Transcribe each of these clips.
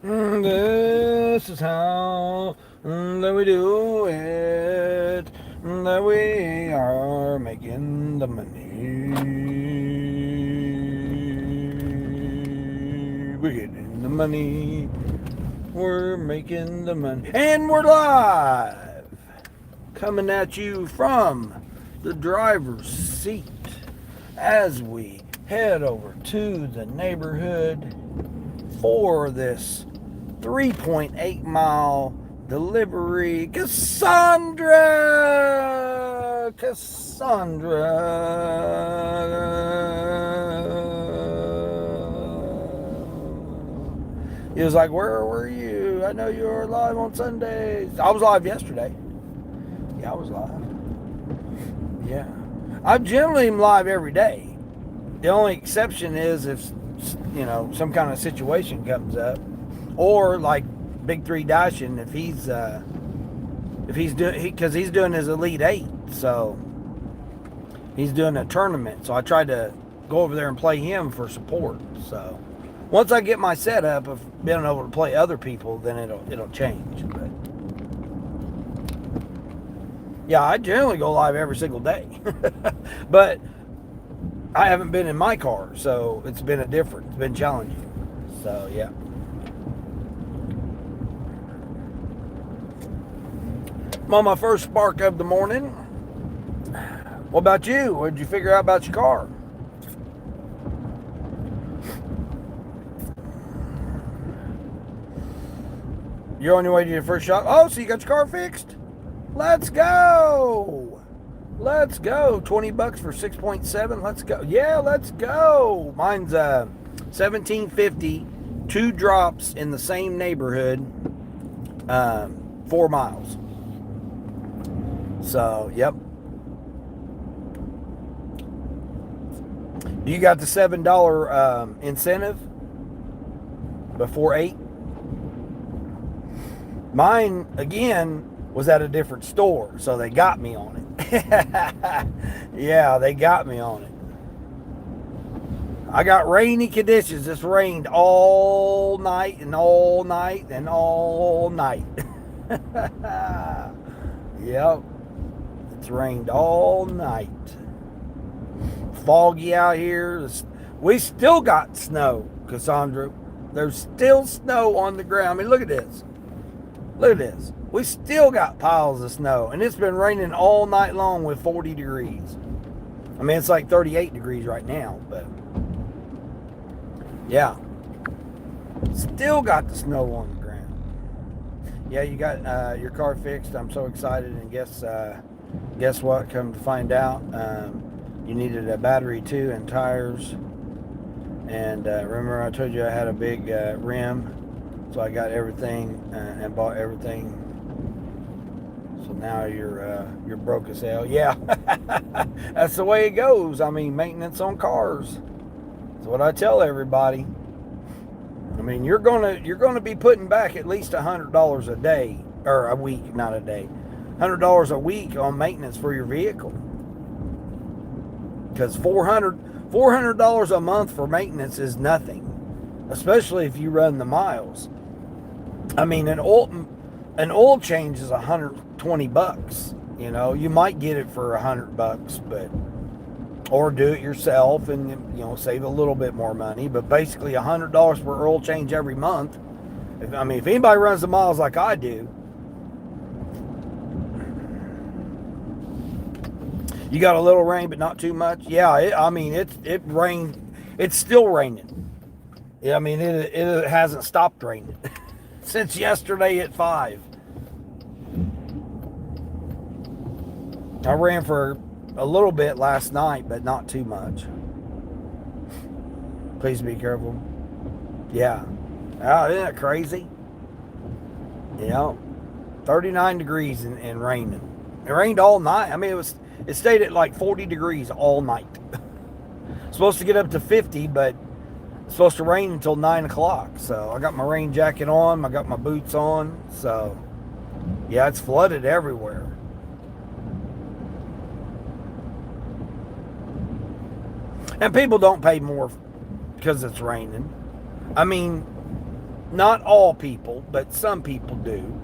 This is how that we do it. That we are making the money. We're getting the money. We're making the money. And we're live. Coming at you from the driver's seat as we head over to the neighborhood for this 3.8 mile delivery. Cassandra! He was like, where were you? I know you were live on Sundays. I was live yesterday. Yeah, I was live. Yeah. I generally am live every day. The only exception is if, some kind of situation comes up. Or like Big Three Dashing, if he's doing, because he's doing his Elite Eight, so he's doing a tournament. So I tried to go over there and play him for support. So once I get my setup of being able to play other people, then it'll change. But yeah, I generally go live every single day, but I haven't been in my car, so it's been challenging. So yeah. I'm on my first spark of the morning. What about you? What did you figure out about your car? You're on your way to your first shop. Oh, so you got your car fixed? Let's go. Let's go. $20 for 6.7. Let's go. Yeah, let's go. Mine's 1750. 2 drops in the same neighborhood. 4 miles. So, yep. You got the $7 incentive before 8? Mine, again, was at a different store, so they got me on it. Yeah, they got me on it. I got rainy conditions. It's rained all night and all night and all night. Yep. It's rained all night. Foggy out here. We still got snow, Cassandra. There's still snow on the ground. I mean, look at this. Look at this. We still got piles of snow. And it's been raining all night long with 40 degrees. I mean, it's like 38 degrees right now. But, yeah. Still got the snow on the ground. Yeah, you got your car fixed. I'm so excited. And guess what? Come to find out, you needed a battery too and tires. And remember I told you I had a big rim, so I got everything and bought everything. So now you're broke as hell. Yeah, that's the way it goes. I mean, maintenance on cars. That's what I tell everybody. I mean, you're gonna be putting back at least $100 a day or a week, not a day. $100 a week on maintenance for your vehicle, because $400 a month for maintenance is nothing, especially if you run the miles. I mean, an oil change is $120. You might get it for $100, but or do it yourself and save a little bit more money. But basically, $100 for oil change every month. If anybody runs the miles like I do. You got a little rain, but not too much. Yeah, it rained. It's still raining. Yeah, I mean, it hasn't stopped raining since yesterday at 5. I ran for a little bit last night, but not too much. Please be careful. Yeah. Oh, isn't that crazy? Yeah. 39 degrees and raining. It rained all night. I mean, it stayed at like 40 degrees all night. Supposed to get up to 50, but it's supposed to rain until 9 o'clock. So I got my rain jacket on. I got my boots on. So, yeah, it's flooded everywhere. And people don't pay more because it's raining. I mean, Not all people, but some people do.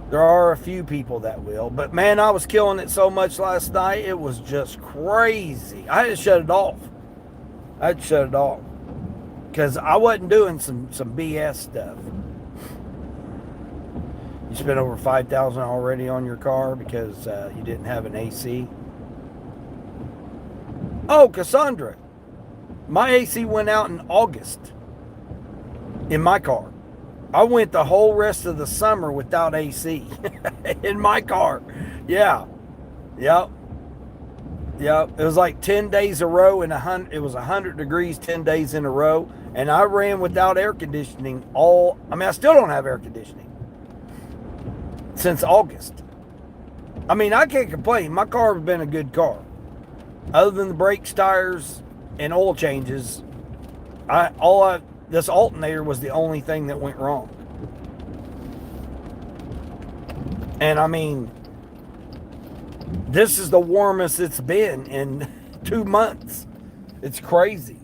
There are a few people that will. But man, I was killing it so much last night. It was just crazy. I had to shut it off. I had to shut it off. Because I wasn't doing some BS stuff. You spent over $5,000 already on your car because you didn't have an AC. Oh, Cassandra. My AC went out in August. In my car. I went the whole rest of the summer without AC in my car. Yeah. Yep. Yep. It was like 10 days a row and it was 100 degrees 10 days in a row. And I ran without air conditioning I still don't have air conditioning since August. I mean, I can't complain. My car has been a good car. Other than the brakes, tires, and oil changes, this alternator was the only thing that went wrong. And I mean, this is the warmest it's been in 2 months. It's crazy.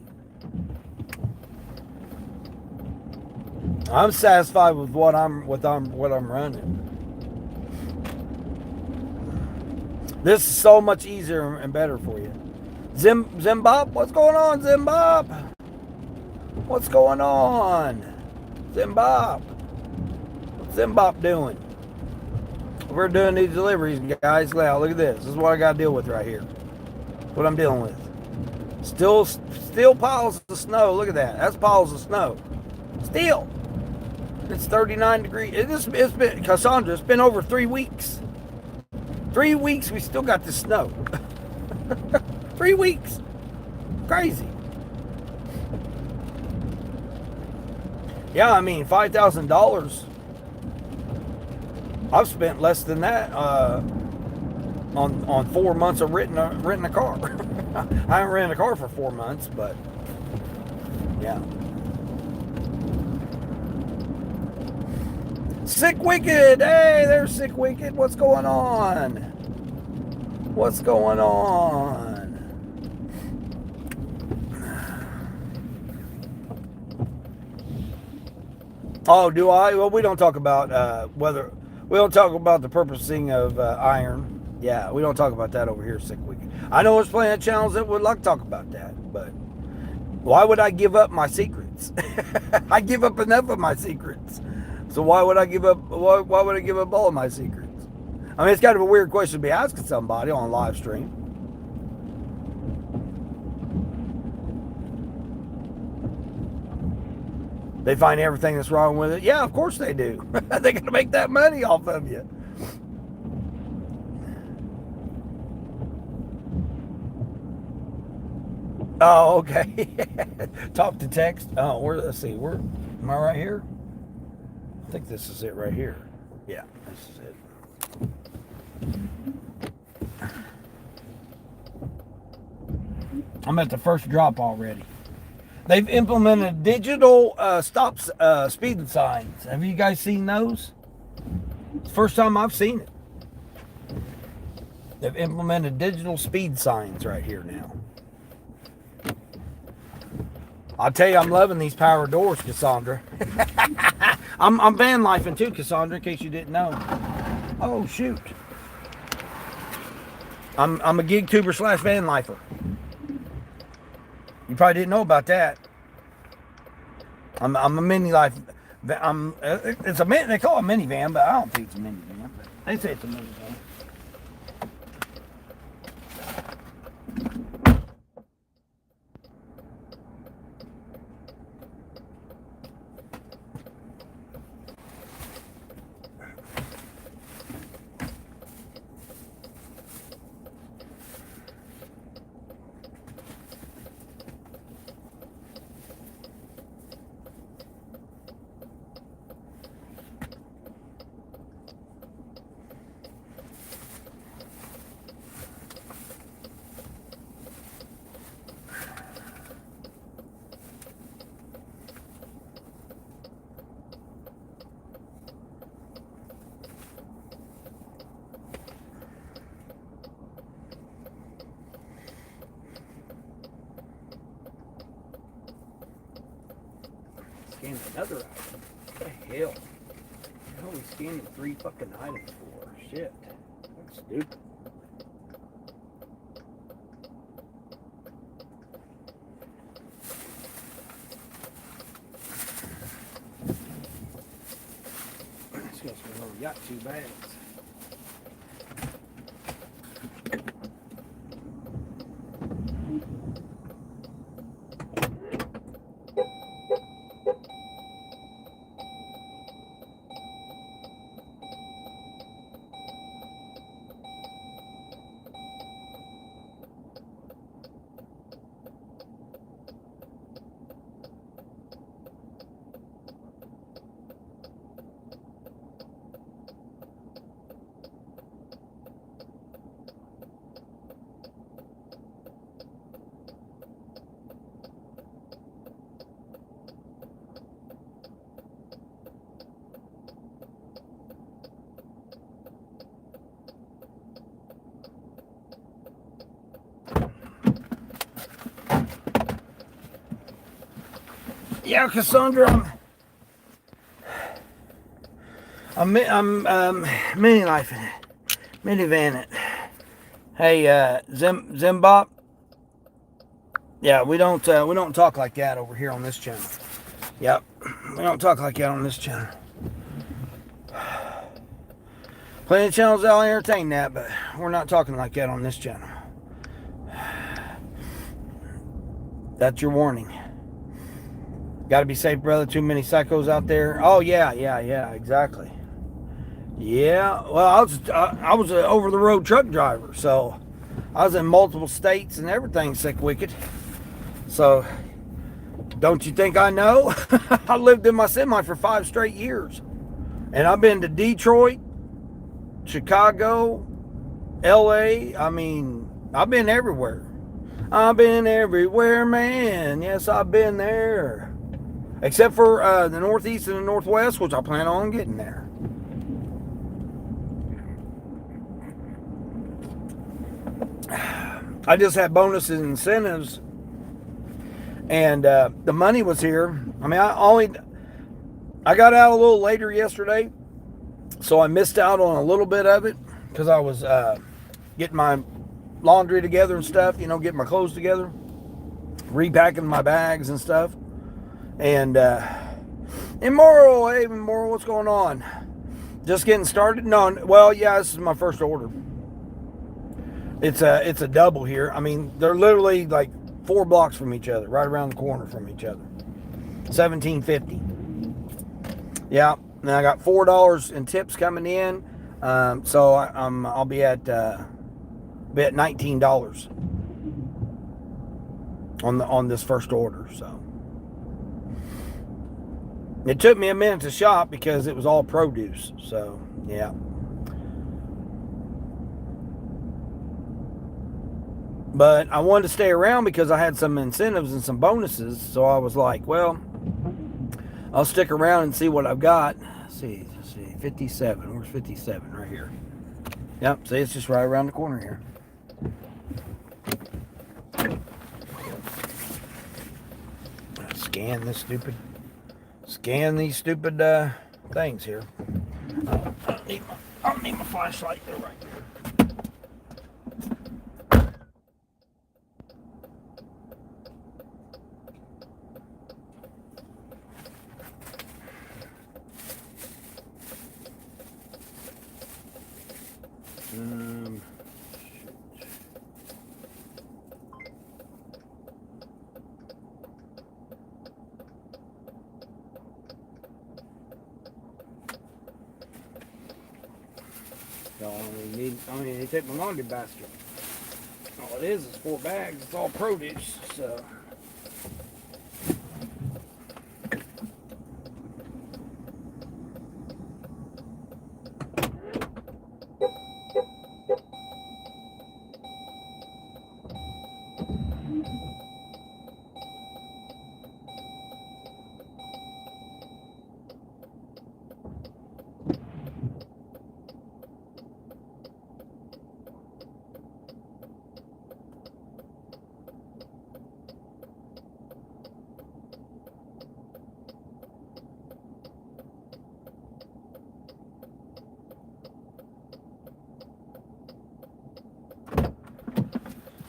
I'm satisfied with what I'm running. This is so much easier and better for you. Zimbab, what's going on, Zimbab? What's going on? Zimbab. What's Zimbab doing? We're doing these deliveries, guys. Now, look at this. This is what I got to deal with right here. What I'm dealing with. Still piles of snow. Look at that. That's piles of snow. Still. It's 39 degrees. It's been, Cassandra, it's been over 3 weeks. 3 weeks, we still got the snow. 3 weeks. Crazy. Yeah, I mean, $5,000. I've spent less than that on 4 months of renting a car. I haven't rented a car for 4 months, but yeah. Sick Wicked! Hey, there's Sick Wicked. What's going on? What's going on? Oh, do I? Well, we don't talk about we don't talk about the purposing of iron. Yeah, we don't talk about that over here, Sick Wicked. I know there's plenty of channels that would like to talk about that, but why would I give up my secrets? I give up enough of my secrets. So why would I give up? Why would I give up all of my secrets? I mean, it's kind of a weird question to be asking somebody on a live stream. They find everything that's wrong with it. Yeah, of course they do. They're going to make that money off of you. Oh, okay. Talk to text. Oh, let's see. Am I right here? I think this is it right here. Yeah, this is it. I'm at the first drop already. They've implemented digital stop speed signs. Have you guys seen those? It's the first time I've seen it. They've implemented digital speed signs right here now. I'll tell you, I'm loving these power doors, Cassandra. I'm van lifing too, Cassandra, in case you didn't know. Oh, shoot. I'm a gig tuber / van lifer. You probably didn't know about that. I'm a mini life. It's a they call it a minivan, but I don't think it's a minivan. But they say it's a minivan. Another item. What the hell? What are we scanning 3 fucking items for? Shit. That's stupid. This guy's only got 2 bags. Yeah, Cassandra, I'm minivan it. Hey, Zimbop. Yeah, we don't talk like that over here on this channel. Yep, we don't talk like that on this channel. Plenty of channels that'll entertain that, but we're not talking like that on this channel. That's your warning. Got to be safe, brother. Too many psychos out there. Oh yeah, exactly. Yeah. Well, I was an over-the-road truck driver, so I was in multiple states and everything. Sick wicked. So, don't you think I know? I lived in my semi for 5 straight years, and I've been to Detroit, Chicago, L.A. I mean, I've been everywhere. I've been everywhere, man. Yes, I've been there. Except for the Northeast and the Northwest, which I plan on getting there. I just had bonuses and incentives, and the money was here. I mean, I got out a little later yesterday, so I missed out on a little bit of it because I was getting my laundry together and stuff, getting my clothes together, repacking my bags and stuff. And Immoral, hey Immoral, what's going on? Just getting started? No, well, yeah, this is my first order. It's a double here. I mean, they're literally like 4 blocks from each other, right around the corner from each other. $17.50. Yeah, and I got $4 in tips coming in, so I'll be at $19 on this first order. So it took me a minute to shop because it was all produce. So yeah. But I wanted to stay around because I had some incentives and some bonuses. So I was like, well, I'll stick around and see what I've got. Let's see, 57. Where's 57? Right here. Yep, see, it's just right around the corner here. Scan these stupid things here. I don't need my flashlight. They're right there. I mean, they take my laundry basket. All it is 4 bags. It's all produce, so.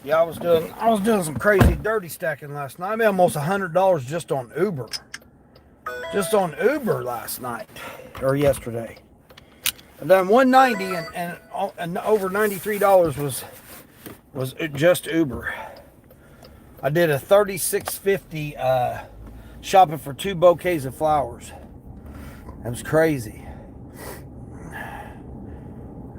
Yeah, I was doing some crazy dirty stacking last night. I made almost $100 just on Uber. Just on Uber last night or yesterday. I done 190 and over $93 was just Uber. I did a 36.50 shopping for 2 bouquets of flowers. That was crazy.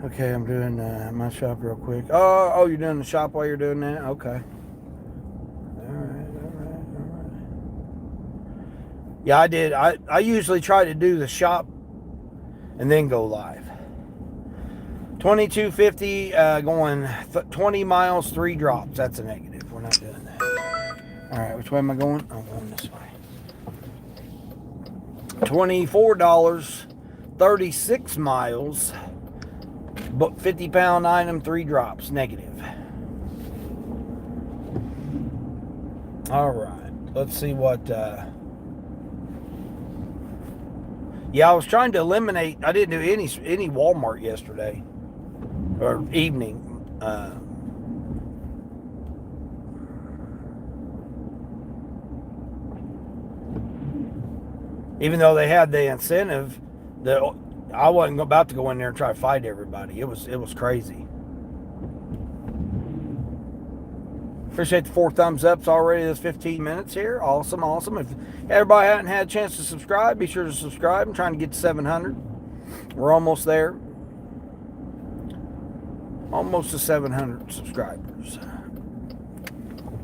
Okay, I'm doing my shop real quick. Oh, you're doing the shop while you're doing that? Okay. All right. Yeah, I did. I usually try to do the shop and then go live. 22.50 going 20 miles, 3 drops. That's a negative. We're not doing that. All right, which way am I going? I'm going this way. $24, 36 miles. But 50-pound item, 3 drops, negative. All right, let's see what. Yeah, I was trying to eliminate. I didn't do any Walmart yesterday or evening. Even though they had the incentive, I wasn't about to go in there and try to fight everybody. It was crazy. Appreciate the 4 thumbs ups already. This 15 minutes here. Awesome. If everybody hadn't had a chance to subscribe, be sure to subscribe. I'm trying to get to 700. We're almost there. Almost to 700 subscribers.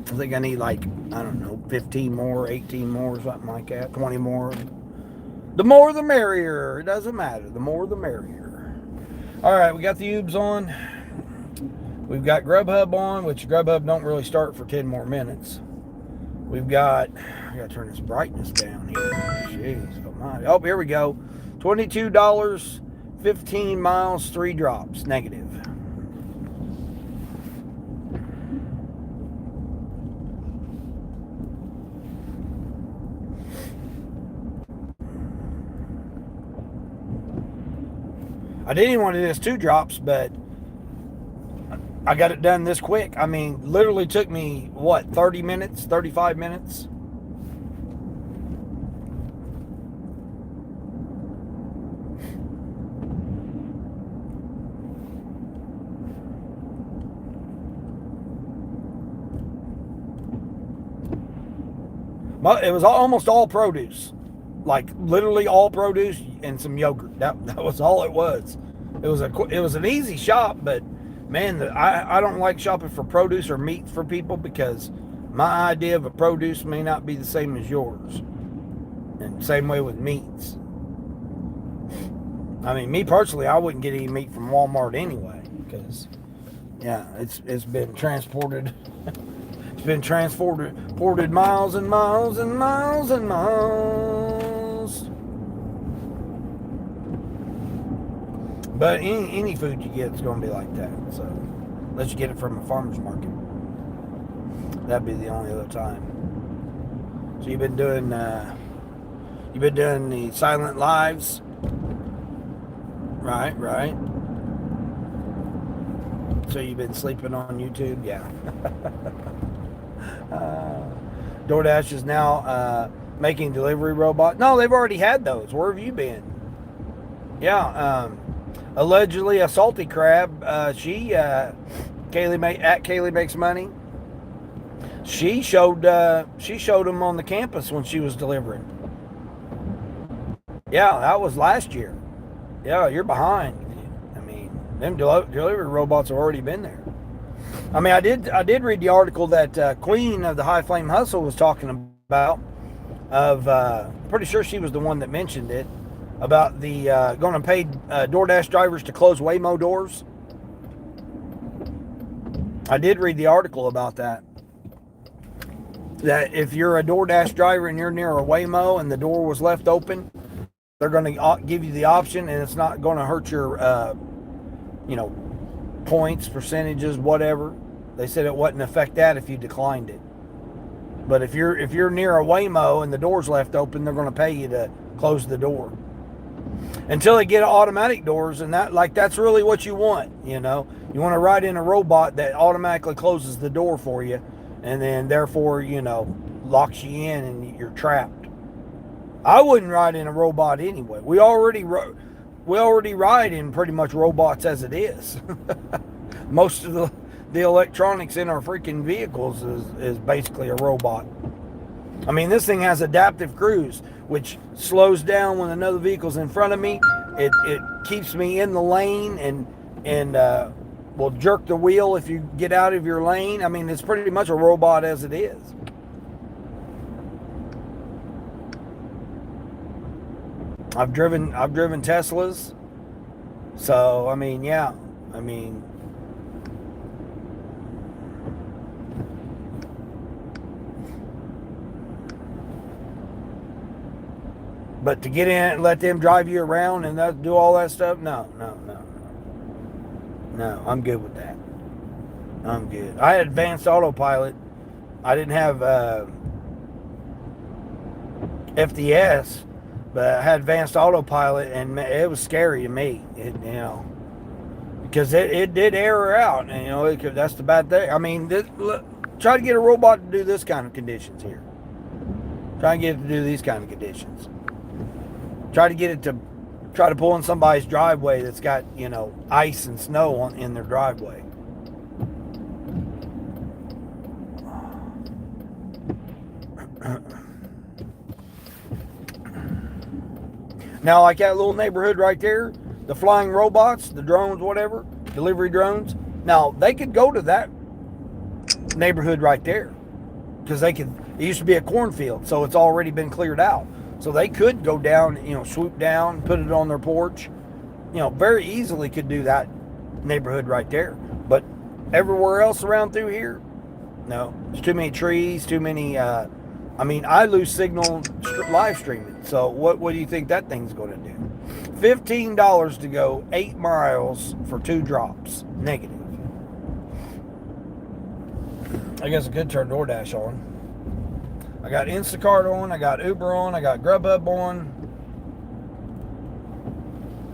I think I need I don't know, 15 more, 18 more, something like that. 20 more. The more the merrier. It doesn't matter. The more the merrier. All right, we got the Ubes on. We've got Grubhub on, which Grubhub don't really start for 10 more minutes. I got to turn this brightness down here. Jeez, almighty. Oh, here we go. $22, 15 miles, 3 drops, negative. I didn't even want to do this 2 drops, but I got it done this quick. I mean, literally took me, 30 minutes, 35 minutes? It was almost all produce. Literally all produce and some yogurt. That was all it was. It was an easy shop, but man, I don't like shopping for produce or meat for people because my idea of a produce may not be the same as yours. And same way with meats. I mean, me personally, I wouldn't get any meat from Walmart anyway because, yeah, it's been transported. It's been transported miles and miles and miles and miles. But any food you get is going to be like that. So, unless you get it from a farmer's market, that'd be the only other time. So you've been doing the silent lives, right? So you've been sleeping on YouTube, yeah. DoorDash is now making delivery robot. No, they've already had those. Where have you been? Yeah. Allegedly a salty crab. Kaylee makes money. She showed them on the campus when she was delivering. Yeah, that was last year. Yeah, you're behind. I mean, them delivery robots have already been there. I mean, I did read the article that Queen of the High Flame Hustle was talking about. Pretty sure she was the one that mentioned it. About the going to pay DoorDash drivers to close Waymo doors. I did read the article about that. That if you're a DoorDash driver and you're near a Waymo and the door was left open, they're going to give you the option, and it's not going to hurt your, points, percentages, whatever. They said it wouldn't affect that if you declined it. But if you're near a Waymo and the door's left open, they're going to pay you to close the door. Until they get automatic doors, and that's really what you want. You know, you want to ride in a robot that automatically closes the door for you, and then therefore, you know, locks you in and you're trapped. I wouldn't ride in a robot anyway. We already ride in pretty much robots as it is. Most of the electronics in our freaking vehicles is basically a robot. I mean, this thing has adaptive cruise, which slows down when another vehicle's in front of me. It keeps me in the lane and will jerk the wheel if you get out of your lane. I mean, it's pretty much a robot as it is. I've driven Teslas, so I mean, yeah, I mean. But to get in and let them drive you around and do all that stuff, no. I'm good with that. I'm good. I had advanced autopilot. I didn't have FDS, but I had advanced autopilot, and it was scary to me. Because it did error out, and that's the bad thing. I mean, try to get a robot to do this kind of conditions here. Try and get it to do these kind of conditions. Try to pull in somebody's driveway that's got, ice and snow in their driveway. Now, like that little neighborhood right there, the flying robots, the drones, whatever, delivery drones. Now, they could go to that neighborhood right there because it used to be a cornfield, so it's already been cleared out. So they could go down, swoop down, put it on their porch. Very easily could do that neighborhood right there. But everywhere else around through here, no. There's too many trees, too many, I lose signal live streaming. So what do you think that thing's going to do? $15 to go 8 miles for 2 drops. Negative. I guess I could turn DoorDash on. I got Instacart on, I got Uber on, I got Grubhub on.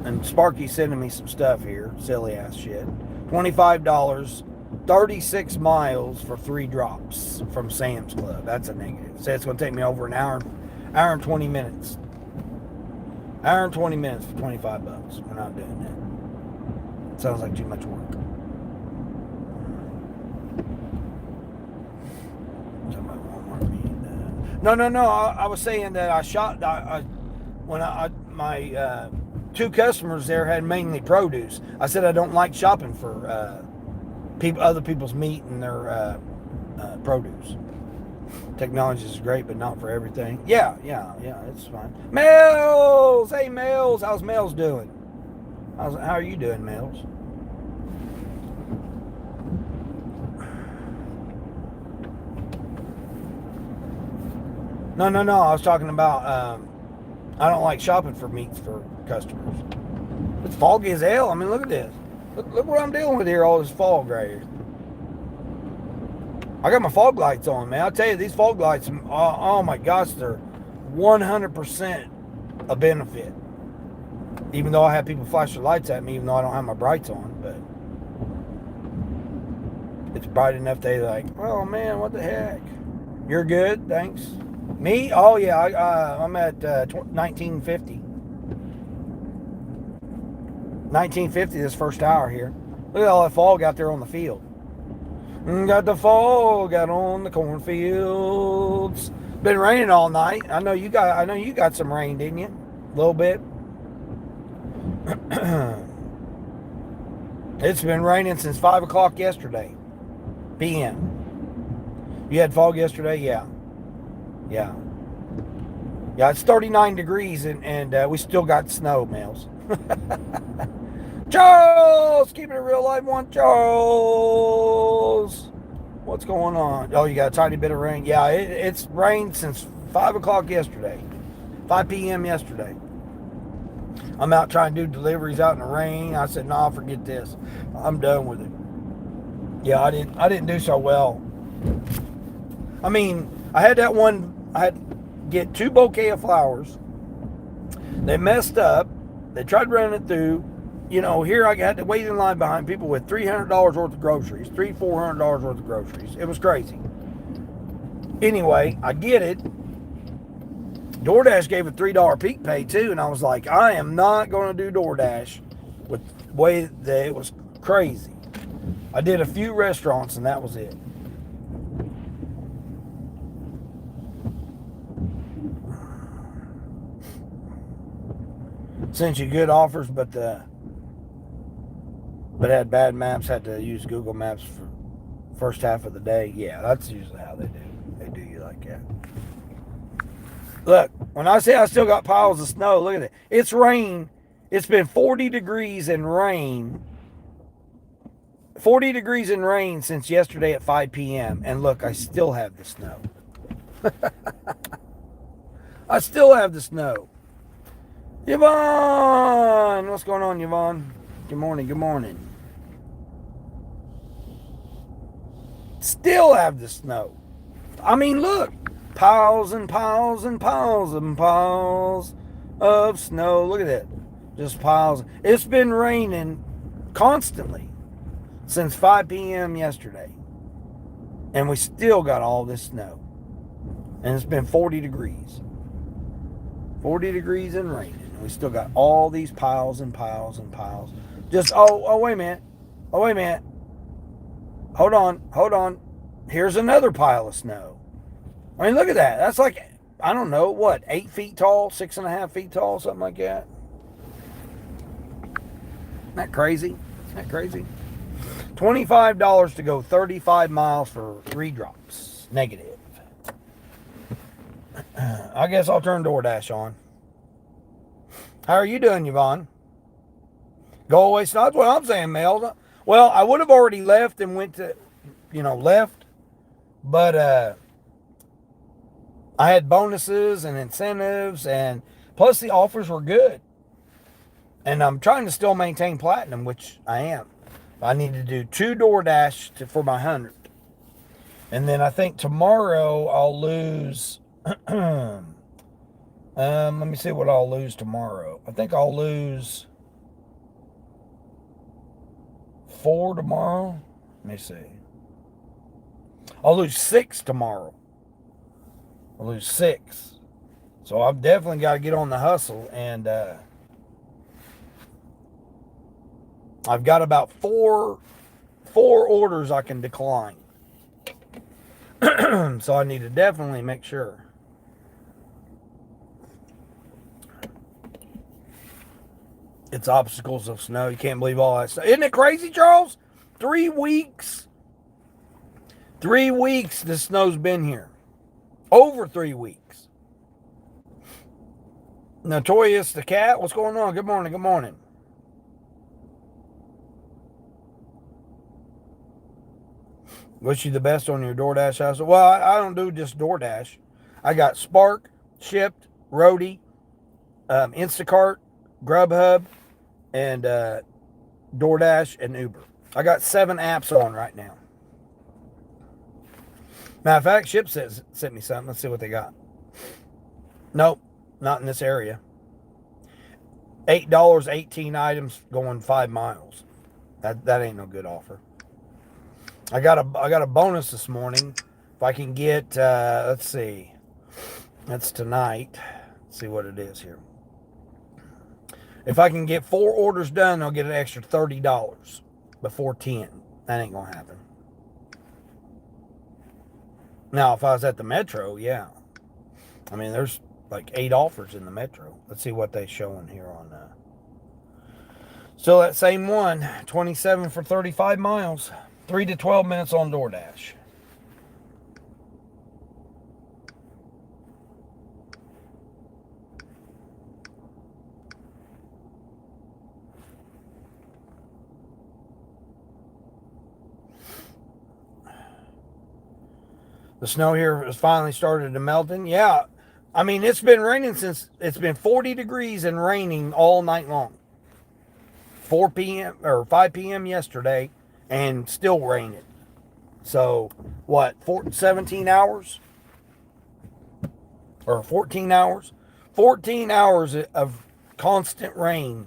And Sparky's sending me some stuff here. Silly ass shit. $25, 36 miles for 3 drops from Sam's Club. That's a negative. Say it's going to take me over an hour and 20 minutes. Hour and 20 minutes for $25. We're not doing that. Sounds like too much work. No. I was saying that I shot. My 2 customers there had mainly produce. I said I don't like shopping for other people's meat and their produce. Technology is great, but not for everything. Yeah, it's fine. Mels, hey Mels, how's Mels doing? How are you doing, Mels? No. I was talking about I don't like shopping for meats for customers. It's foggy as hell. I mean, look at this. Look what I'm dealing with here. All this fog right here. I got my fog lights on, man. I'll tell you, these fog lights, oh my gosh, they're 100% a benefit. Even though I have people flash their lights at me, even though I don't have my brights on, but it's bright enough they're like, oh man, what the heck? You're good, thanks. Me? Oh yeah, I'm at 1950. 1950 this first hour here. Look at all that fog out there on the field. Got the fog out on the cornfields. Been raining all night. I know you got some rain, didn't you? A little bit. It's been raining since 5 o'clock yesterday. PM. You had fog yesterday? Yeah. It's 39 degrees and we still got snow, Mels. Charles, keeping it real live one. Charles, what's going on? Oh, you got a tiny bit of rain. Yeah, it's rained since 5 o'clock yesterday, 5 p.m. yesterday. I'm out trying to do deliveries out in the rain. I said, nah, forget this. I'm done with it. Yeah, I didn't do so well. I mean, I had to get 2 bouquets of flowers. They messed up. They tried running it through. You know, here I had to wait in line behind people with $300 worth of groceries, $400 worth of groceries. It was crazy. Anyway, I get it. DoorDash gave a $3 peak pay too, and I was like, I am not going to do DoorDash with the way that it was crazy. I did a few restaurants, and that was it. Sent you good offers, but had bad maps. Had to use Google Maps for first half of the day. Yeah, that's usually how they do. They do you like that. Look, when I say I still got piles of snow, look at it. It's rain. It's been 40 degrees and rain. 40 degrees and rain since yesterday at 5 p.m. And look, I still have the snow. I still have the snow. Yvonne! What's going on, Yvonne? Good morning, good morning. Still have the snow. I mean, look. Piles and piles and piles and piles of snow. Look at that. Just piles. It's been raining constantly since 5 p.m. yesterday. And we still got all this snow. And it's been 40 degrees. 40 degrees and raining. We still got all these piles and piles and piles. Just, wait a minute. Oh, wait a minute. Hold on. Here's another pile of snow. I mean, look at that. That's like, I don't know, what, 8 feet tall, 6.5 feet tall, something like that. Isn't that crazy? $25 to go 35 miles for 3 drops. Negative. I guess I'll turn DoorDash on. How are you doing, Yvonne? Go away, that's what I'm saying, Mel. Well, I would have already left and went to, left. But I had bonuses and incentives, and plus the offers were good. And I'm trying to still maintain platinum, which I am. I need to do 2 DoorDash for my 100. And then I think tomorrow I'll lose... let me see what I'll lose tomorrow. I think I'll lose 4 tomorrow. Let me see. I'll lose 6 tomorrow. I'll lose 6. So I've definitely got to get on the hustle. And I've got about 4 orders I can decline. So I need to definitely make sure. It's obstacles of snow. You can't believe all that stuff. Isn't it crazy, Charles? 3 weeks. 3 weeks the snow's been here. Over 3 weeks. Notorious the cat. What's going on? Good morning. Good morning. Wish you the best on your DoorDash house. Well, I don't do just DoorDash. I got Spark, Shipt, Roadie, Instacart, Grubhub, and DoorDash and Uber. I got 7 apps on right now. Matter of fact, Shipt sent me something. Let's see what they got. Nope, not in this area. $8, 18 items going 5 miles. That ain't no good offer. I got a bonus this morning. If I can get, let's see, that's tonight. Let's see what it is here. If I can get 4 orders done, I'll get an extra $30 before 10. That ain't gonna happen. Now, if I was at the Metro, yeah. I mean, there's like 8 offers in the Metro. Let's see what they showing here on. Still that same one, 27 for 35 miles. 3 to 12 minutes on DoorDash. The snow here has finally started to melting. Yeah, I mean, it's been raining since, it's been 40 degrees and raining all night long. 4 p.m. or 5 p.m. yesterday and still raining. So, what, 17 hours? Or 14 hours? 14 hours of constant rain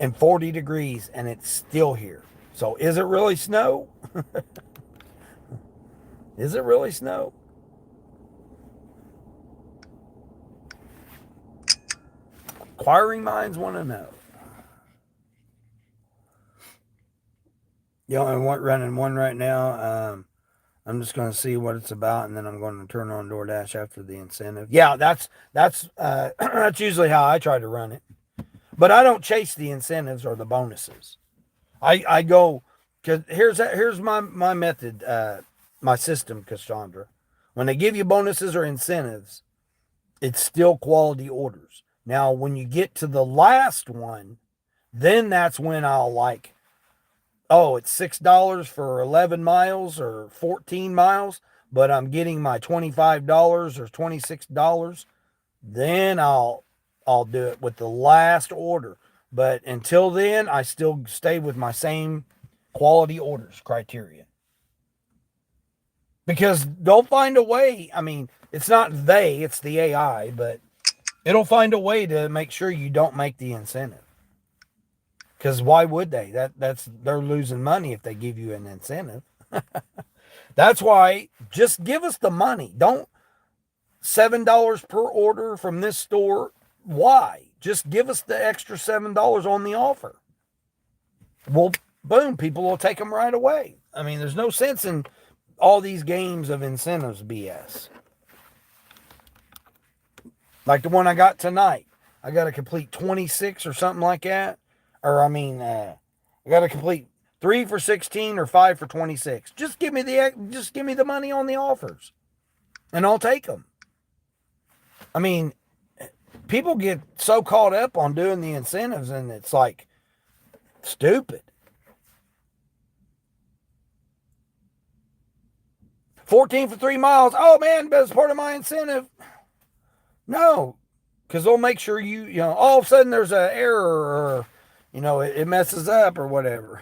and 40 degrees, and it's still here. So is it really snow? Is it really snow? Inquiring minds want to know. You know, I'm running one right now. I'm just going to see what it's about, and then I'm going to turn on DoorDash after the incentive. Yeah, that's that's usually how I try to run it. But I don't chase the incentives or the bonuses. I go, because here's my method, my system, Cassandra. When they give you bonuses or incentives, it's still quality orders. Now, when you get to the last one, then that's when I'll like, oh, it's $6 for 11 miles or 14 miles, but I'm getting my $25 or $26. Then I'll do it with the last order. But until then, I still stay with my same quality orders criteria. Because they'll find a way. I mean, it's not it's the AI, but it'll find a way to make sure you don't make the incentive. Because why would they? They're losing money if they give you an incentive. That's why just give us the money. Don't $7 per order from this store. Why? Just give us the extra $7 on the offer. Well, boom, people will take them right away. I mean, there's no sense in all these games of incentives BS. Like the one I got tonight. I got to complete 26 or something like that. Or I got to complete 3 for 16 or 5 for 26. Just give me the money on the offers, and I'll take them. I mean, people get so caught up on doing the incentives, and it's like stupid. 14 for 3 miles. Oh man, but it's part of my incentive. No, because they'll make sure you know, all of a sudden there's an error, or it messes up or whatever.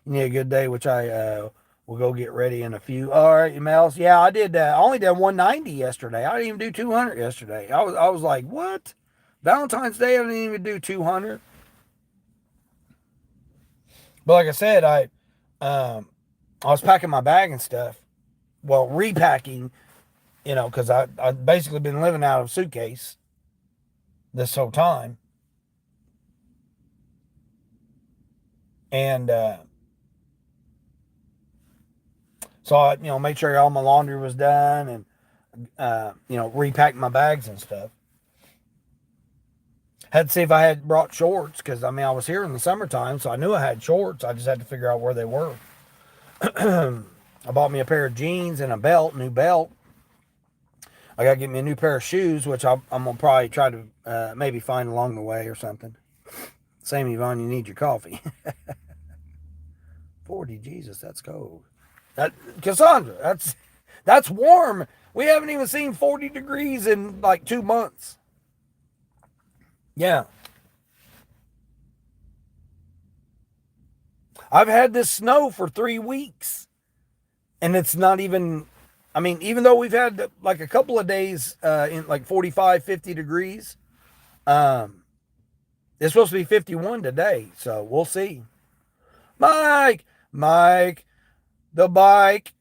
You need a good day, which I will go get ready in a few. All right, Mels. Yeah, I did. I only did 190 yesterday. I didn't even do 200 yesterday. I was like, what? Valentine's Day, I didn't even do 200. But like I said, I was packing my bag and stuff. Well, repacking, because I've basically been living out of a suitcase this whole time. And so I, made sure all my laundry was done, and repacked my bags and stuff. Had to see if I had brought shorts, because I was here in the summertime, so I knew I had shorts. I just had to figure out where they were. I bought me a pair of jeans and a new belt. I got to get me a new pair of shoes, which I'm going to probably try to maybe find along the way or something. Same, Yvonne, you need your coffee. 40, Jesus, that's cold. Cassandra, that's warm. We haven't even seen 40 degrees in like 2 months. Yeah. I've had this snow for 3 weeks. And it's not even, even though we've had like a couple of days in like 45, 50 degrees, it's supposed to be 51 today. So we'll see. Mike, the bike,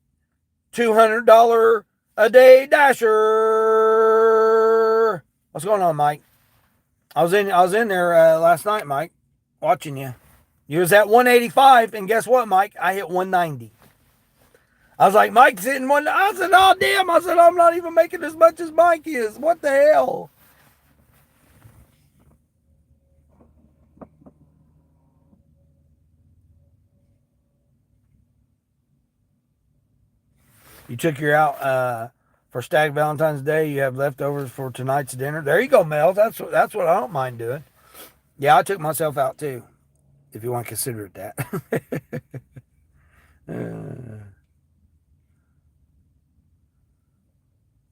$200 a day dasher. What's going on, Mike? I was in there last night, Mike, watching you. You was at 185, and guess what, Mike? I hit 190. I was like, Mike's hitting one. I said, oh, damn. I said, I'm not even making as much as Mike is. What the hell? You took your out for Stag Valentine's Day. You have leftovers for tonight's dinner. There you go, Mel. That's what I don't mind doing. Yeah, I took myself out too, if you want to consider it that.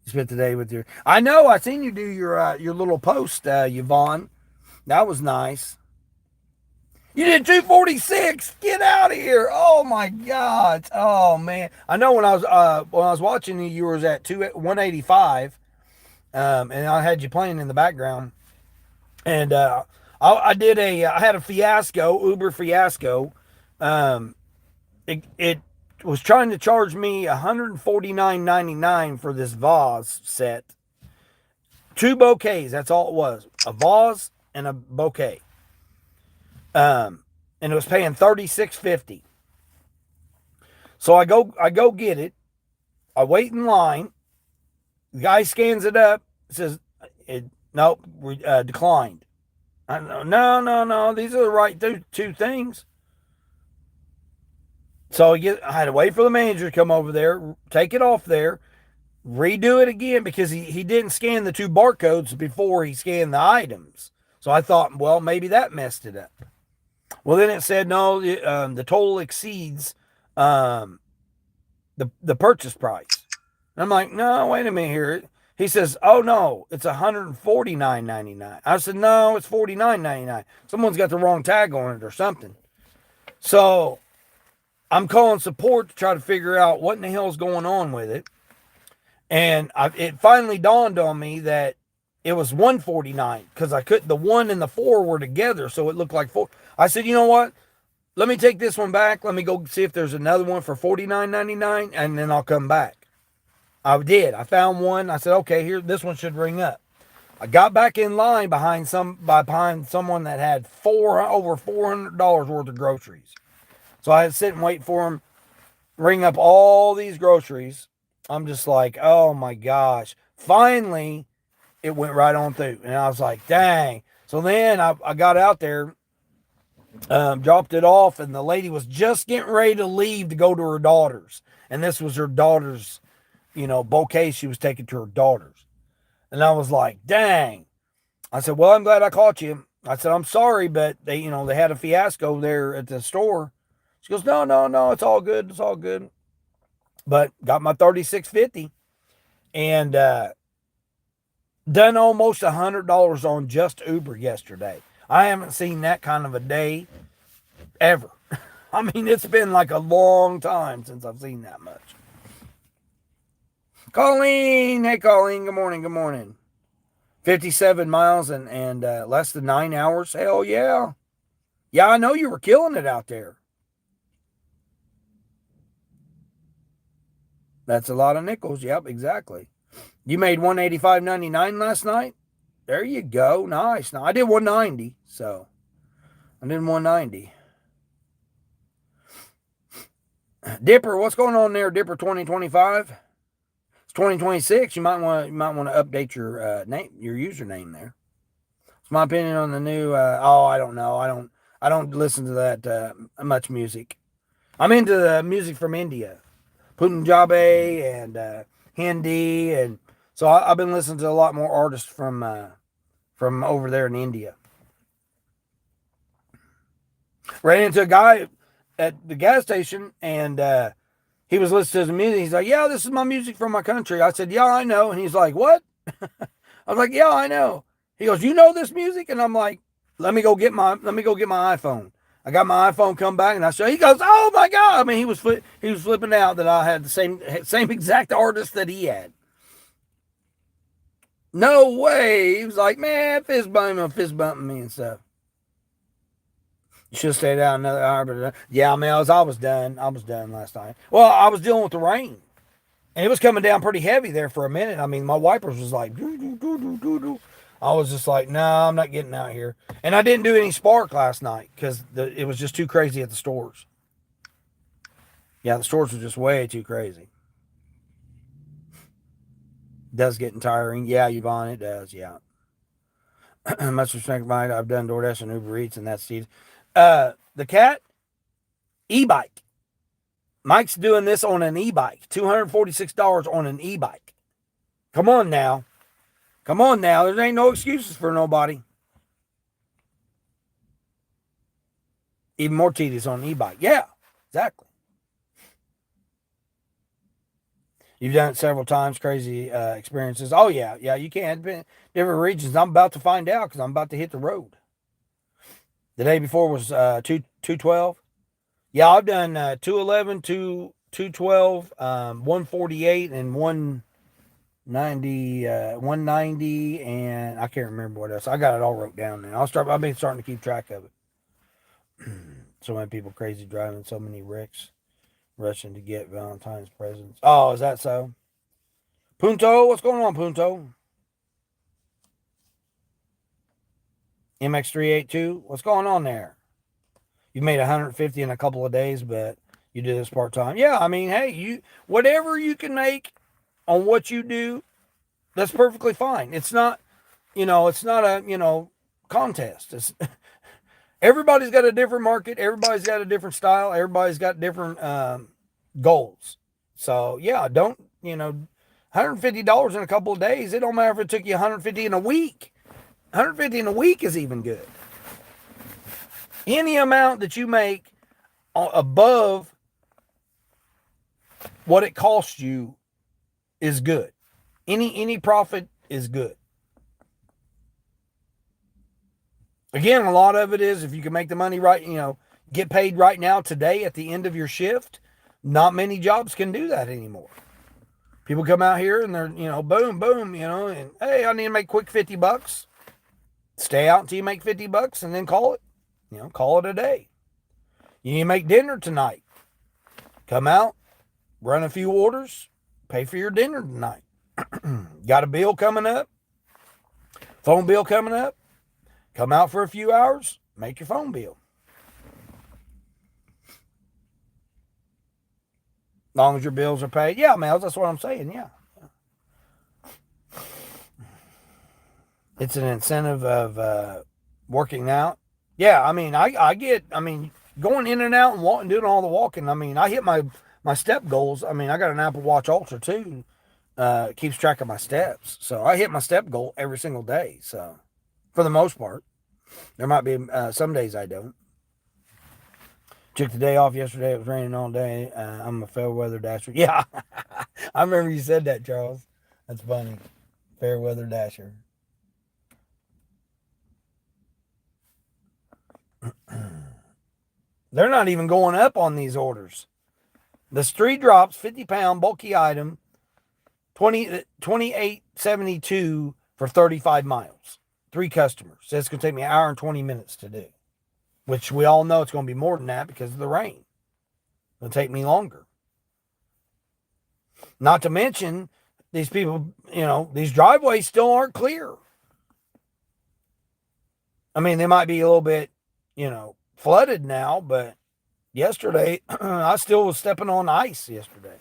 Spent the day with your. I know. I seen you do your little post, Yvonne. That was nice. You did 246. Get out of here! Oh my God! Oh man! I know when I was watching you, you was at 185, and I had you playing in the background. And I had a fiasco, Uber fiasco. Um, it was trying to charge me $149.99 for this vase set. Two bouquets, that's all it was. A vase and a bouquet. And it was paying $36.50. So I go get it. I wait in line. The guy scans it up, says, nope, declined. I know, no, these are the right two things. So I had to wait for the manager to come over there, take it off there, redo it again because he didn't scan the two barcodes before he scanned the items. So I thought, well, maybe that messed it up. Well, then it said, no, the total exceeds the purchase price. And I'm like, no, wait a minute here. He says, oh, no, it's $149.99. I said, no, it's $49.99. Someone's got the wrong tag on it or something. So I'm calling support to try to figure out what in the hell is going on with it. And it finally dawned on me that it was $149 because the 1 and the 4 were together. So it looked like 4. I said, you know what? Let me take this one back. Let me go see if there's another one for $49.99 and then I'll come back. I did. I found one. I said, okay, here, this one should ring up. I got back in line behind someone that had over $400 worth of groceries. So I had to sit and wait for him ring up all these groceries. I'm just like, oh my gosh. Finally, it went right on through. And I was like, dang. So then I got out there, dropped it off, and the lady was just getting ready to leave to go to her daughter's. And this was her daughter's, bouquet she was taking to her daughter's. And I was like, dang. I said, well, I'm glad I caught you. I said, I'm sorry, but they had a fiasco there at the store. She goes, no, it's all good. It's all good. But got my $36.50 and done almost $100 on just Uber yesterday. I haven't seen that kind of a day ever. I mean, it's been like a long time since I've seen that much. Colleen, hey Colleen, good morning. 57 miles and less than 9 hours. Hell yeah. Yeah, I know you were killing it out there. That's a lot of nickels. Yep, exactly. You made $185.99 last night? There you go. Nice. Now I did $190, so I did $190. Dipper, what's going on there, Dipper 2025? It's 2026. You might want to update your name, your username there. It's my opinion on the new. I don't know. I don't listen to that much music. I'm into the music from India, Punjabi and Hindi, and so I've been listening to a lot more artists from over there in India. Ran into a guy at the gas station, and he was listening to his music. He's like, yeah, this is my music from my country. I said, yeah, I know. And he's like, what? I was like, yeah, I know. He goes, you know this music? And I'm like, let me go get my iPhone. I got my iPhone, come back, and I show. He goes, oh my God. I mean, he was flipping out that I had the same exact artist that he had. No way. He was like, man, fist bumping me and stuff. You should have stayed out another hour, but yeah, man, I was done. I was done last night. Well, I was dealing with the rain, and it was coming down pretty heavy there for a minute. I mean, my wipers was like, doo, doo, doo, doo, doo, doo. I was just like, no, I'm not getting out here. And I didn't do any spark last night because it was just too crazy at the stores. Yeah, the stores were just way too crazy. It does get tiring. Yeah, Yvonne, it does. Yeah. Much respect, Mike. I've done DoorDash and Uber Eats, and that's Steve. The cat, e-bike. Mike's doing this on an e-bike. $246 on an e-bike. Come on now. There ain't no excuses for nobody. Even more tedious on an e-bike. Yeah, exactly. You've done it several times, crazy experiences. Oh, yeah, you can. Different regions. I'm about to find out because I'm about to hit the road. The day before was 212. Yeah, I've done 211, 212, 148, and 90, 190, and I can't remember what else. I got it all wrote down now. I've been starting to keep track of it. So many people crazy driving, so many wrecks, rushing to get Valentine's presents. Oh, is that so? Punto, what's going on, Punto? MX382, what's going on there? You made 150 in a couple of days, but you do this part time. Yeah, I mean, hey, whatever you can make on what you do, that's perfectly fine. It's not, it's not a, contest. Everybody's got a different market. Everybody's got a different style. Everybody's got different goals. So yeah, don't, $150 in a couple of days. It don't matter if it took you 150 in a week. 150 in a week is even good. Any amount that you make above what it costs you is good. Any profit is good. Again, a lot of it is if you can make the money right, get paid right now today at the end of your shift. Not many jobs can do that anymore. People come out here and they're, boom, boom, and hey, I need to make quick $50. Stay out until you make $50 and then call it. Call it a day. You need to make dinner tonight. Come out, run a few orders, pay for your dinner tonight. Got a bill coming up, phone bill coming up. Come out for a few hours, make your phone bill. As long as your bills are paid. Yeah, Mel, that's what I'm saying. Yeah. It's an incentive of working out. Yeah, I mean, I get, going in and out and walking, doing all the walking. I hit my step goals. I got an Apple Watch Ultra too. Keeps track of my steps. So I hit my step goal every single day. So for the most part, there might be some days I don't. Took the day off yesterday. It was raining all day. I'm a fair weather dasher. Yeah, I remember you said that, Charles. That's funny. Fair weather dasher. They're not even going up on these orders. The street drops 50-pound bulky item, 28.72 for 35 miles. 3 customers. Says it's going to take me an hour and 20 minutes to do, which we all know it's going to be more than that because of the rain. It'll take me longer. Not to mention, these people, these driveways still aren't clear. They might be a little bit, flooded now, but yesterday, I still was stepping on ice yesterday.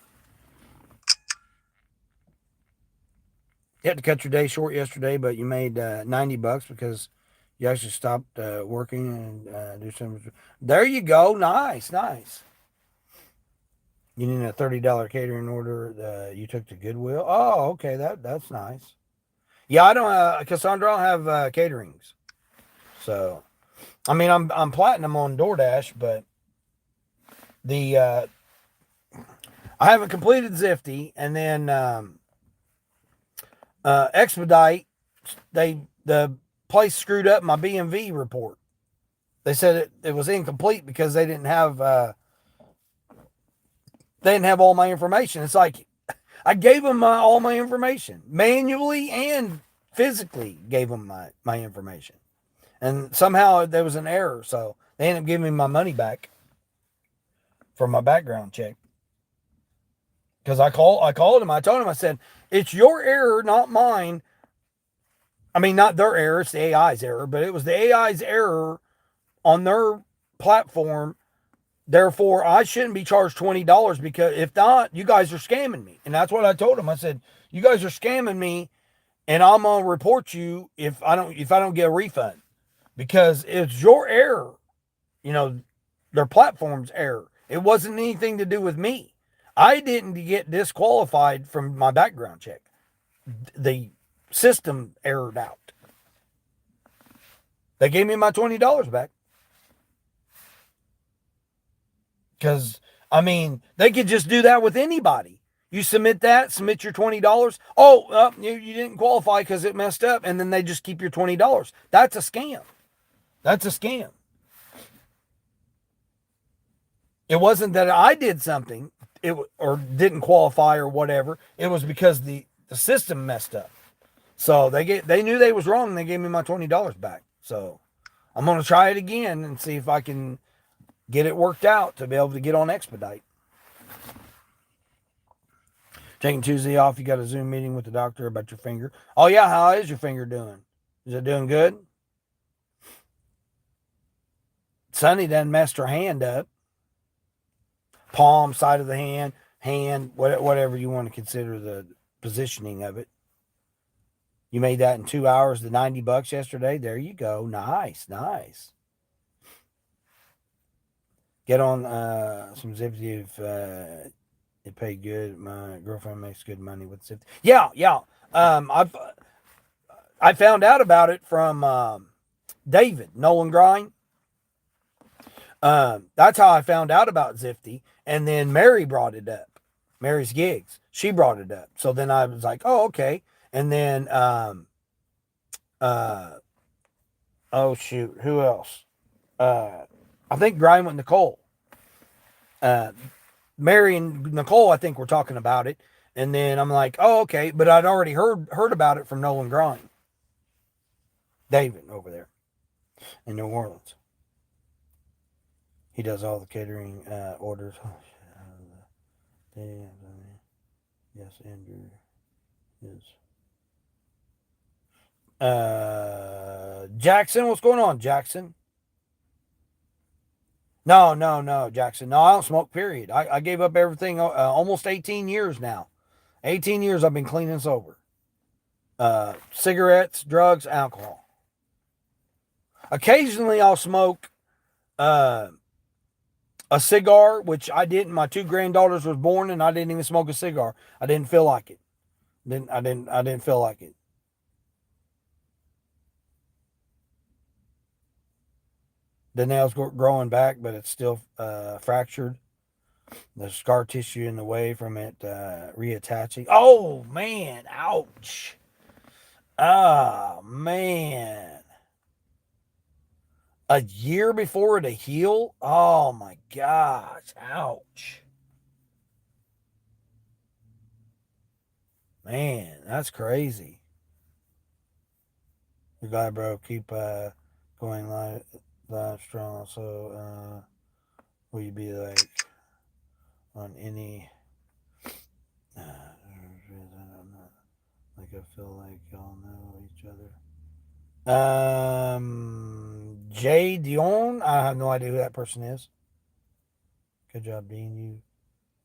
You had to cut your day short yesterday, but you made $90 because you actually stopped working and do something. There you go. Nice. You need a $30 catering order you took to Goodwill. Oh, okay. That's nice. Yeah, I don't, Cassandra, I don't have caterings. So, I'm platinum on DoorDash, but I haven't completed Zifty, and then Expedite, the place screwed up my BMV report. They said it was incomplete because they didn't have all my information. It's like I gave them all my information, manually and physically gave them my information. And somehow there was an error, so they ended up giving me my money back for my background check. Because I called him. I told him, I said, it's your error, not mine. Not their error, it's the AI's error, but it was the AI's error on their platform. Therefore, I shouldn't be charged $20 because if not, you guys are scamming me. And that's what I told him. I said, you guys are scamming me, and I'm gonna report you if I don't get a refund. Because it's your error, their platform's error. It wasn't anything to do with me. I didn't get disqualified from my background check. The system errored out. They gave me my $20 back. Because, they could just do that with anybody. You submit your $20. Oh, you didn't qualify because it messed up. And then they just keep your $20. That's a scam. That's a scam. It wasn't that I did something or didn't qualify or whatever. It was because the the system messed up. So they knew they was wrong. And they gave me my $20 back. So I'm gonna try it again and see if I can get it worked out to be able to get on expedite. Taking Tuesday off, you got a Zoom meeting with the doctor about your finger. Oh yeah, how is your finger doing? Is it doing good? Sunny done messed her hand up. Palm, side of the hand, whatever you want to consider the positioning of it. You made that in 2 hours, the $90 yesterday. There you go. Nice. Get on some Zipty if it paid good. My girlfriend makes good money with Zipty. Yeah. I found out about it from David Nolan Grind. That's how I found out about Zifty. And then Mary brought it up. Mary's Gigs. She brought it up. So then I was like, oh, okay. And then, oh shoot, who else? I think Grind with Nicole. Mary and Nicole, I think, were talking about it. And then I'm like, oh, okay. But I'd already heard about it from Nolan Grind. David over there in New Orleans. He does all the catering orders. Yes, Andrew is. Jackson, what's going on, Jackson? No, Jackson. No, I don't smoke, period. I gave up everything almost 18 years now. 18 years I've been clean and sober. Cigarettes, drugs, alcohol. Occasionally I'll smoke a cigar, which I didn't. My 2 granddaughters was born and I didn't even smoke a cigar. I didn't feel like it. I didn't feel like it. The nail's growing back, but it's still fractured. There's scar tissue in the way from it reattaching. Oh, man. Ouch. Oh, man. A year before it to heal? Oh, my gosh. Ouch. Man, that's crazy. Good guy, bro. Keep going live strong. So, will you be like on any? Like I feel like y'all know each other. Jay Dion. I have no idea who that person is. Good job, Dean. You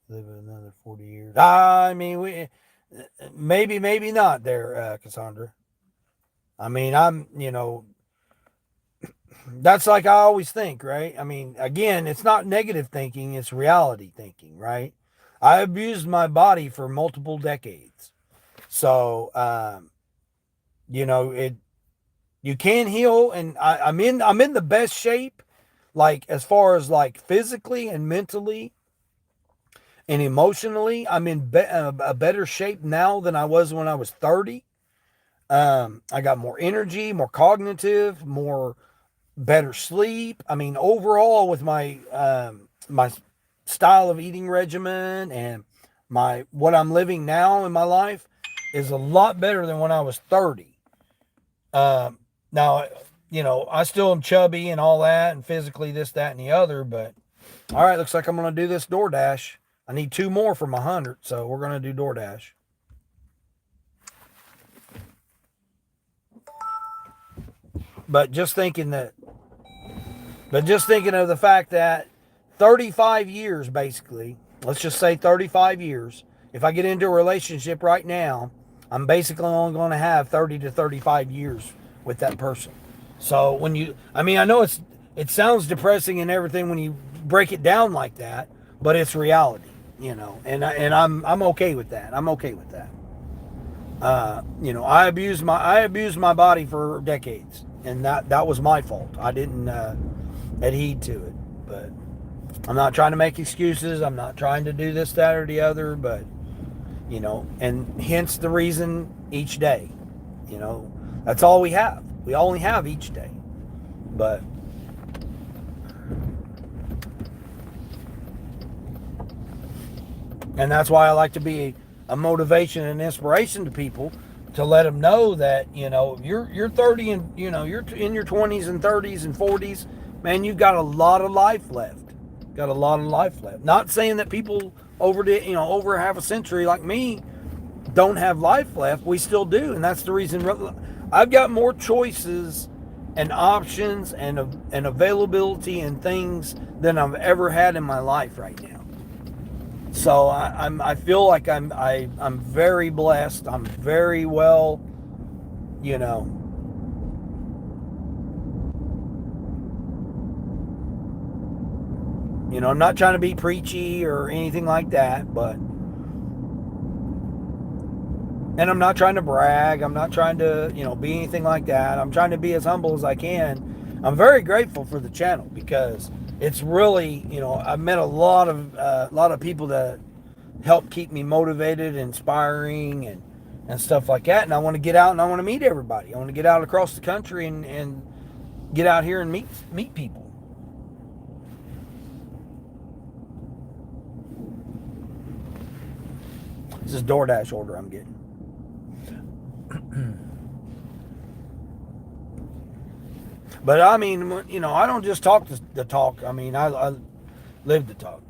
live another 40 years. I mean, we maybe not there, Cassandra. I mean, that's like I always think, right? I mean, again, it's not negative thinking, it's reality thinking, right? I abused my body for multiple decades. So, you can heal, and I'm in the best shape, like as far as like physically and mentally and emotionally. I'm in a better shape now than I was when I was 30. I got more energy, more cognitive, more better sleep. I mean, overall, with my my style of eating regimen and what I'm living now in my life is a lot better than when I was 30. Now, I still am chubby and all that, and physically this, that, and the other. But all right, looks like I'm going to do this DoorDash. I need 2 more for my 100, so we're going to do DoorDash. But just thinking of the fact that 35 years, basically, let's just say 35 years, if I get into a relationship right now, I'm basically only going to have 30 to 35 years with that person. So I know it sounds depressing and everything when you break it down like that, but it's reality, and I'm okay with that. I'm okay with that. I abused my body for decades, and that was my fault. I didn't adhere to it, but I'm not trying to make excuses. I'm not trying to do this, that, or the other, but and hence the reason each day, that's all we have. We only have each day, but and that's why I like to be a motivation and inspiration to people, to let them know that, you're 30 and, you're in your 20s and 30s and 40s, man, you've got a lot of life left. Got a lot of life left. Not saying that people over half a century like me don't have life left. We still do, and that's the reason I've got more choices and options and availability and things than I've ever had in my life right now. So I feel like I'm very blessed. I'm very well, I'm not trying to be preachy or anything like that, and I'm not trying to brag. I'm not trying to, be anything like that. I'm trying to be as humble as I can. I'm very grateful for the channel because it's really, I've met a lot of people that help keep me motivated, inspiring, and stuff like that. And I want to get out and I want to meet everybody. I want to get out across the country and get out here and meet people. This is DoorDash order I'm getting. But I mean, I don't just talk the talk. I mean, I live the talk.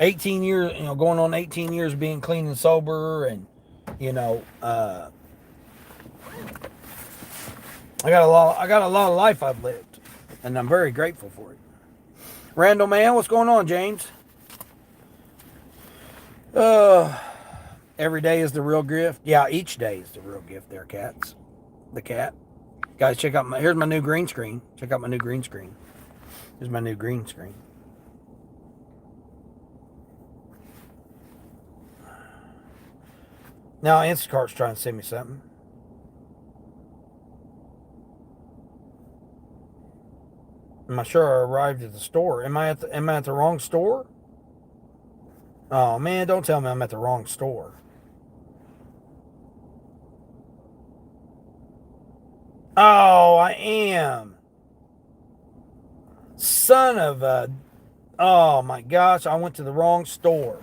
18 years, going on 18 years being clean and sober, and I got a lot of life I've lived, and I'm very grateful for it. Randall, man, what's going on, James? Every day is the real gift. Yeah, each day is the real gift. There, cats. The cat. Guys, check out here's my new green screen. Check out my new green screen. Here's my new green screen. Now Instacart's trying to send me something. Am I sure I arrived at the store? Am I at the wrong store? Oh man, don't tell me I'm at the wrong store. Oh, I am. Son of a... Oh my gosh, I went to the wrong store.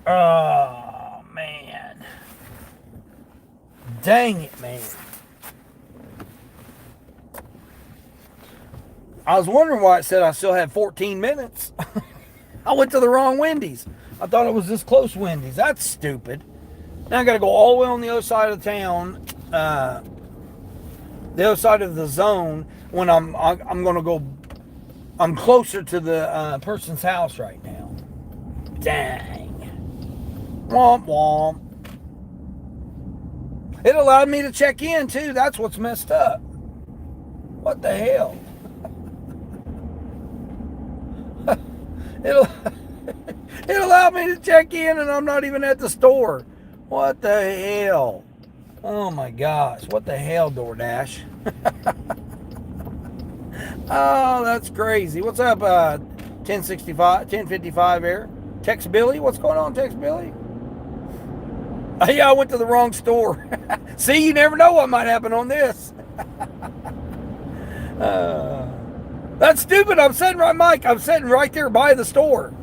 Oh man. Dang it, man. I was wondering why it said I still had 14 minutes. I went to the wrong Wendy's. I thought it was this close Wendy's. That's stupid. Now I got to go all the way on the other side of the town, the other side of the zone. When I'm going to go, I'm closer to the person's house right now. Dang. Womp womp. It allowed me to check in too. That's what's messed up. What the hell? It allowed me to check in and I'm not even at the store. What the hell? Oh my gosh. What the hell, DoorDash? Oh, that's crazy. What's up, 1055 here? Text Billy? What's going on, Text Billy? Yeah, I went to the wrong store. See, you never know what might happen on this. That's stupid. I'm sitting right, Mike. I'm sitting right there by the store.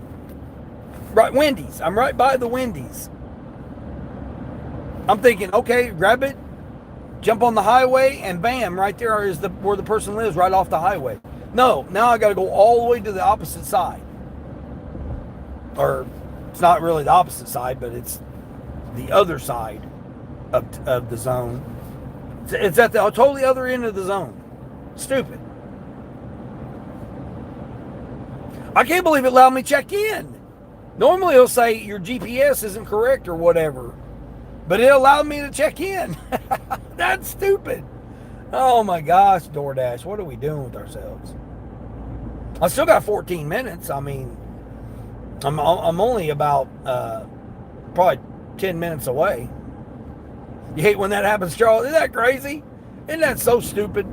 Right, Wendy's. I'm right by the Wendy's. I'm thinking, okay, grab it, jump on the highway, and bam, right there is where the person lives, right off the highway. No, now I got to go all the way to the opposite side. Or it's not really the opposite side, but it's the other side of the zone. It's at the totally other end of the zone. Stupid. I can't believe it allowed me to check in. Normally it'll say your GPS isn't correct or whatever. But it allowed me to check in. That's stupid. Oh my gosh, DoorDash. What are we doing with ourselves? I still got 14 minutes. I mean, I'm only about probably 10 minutes away. You hate when that happens, Charles? Isn't that crazy? Isn't that so stupid?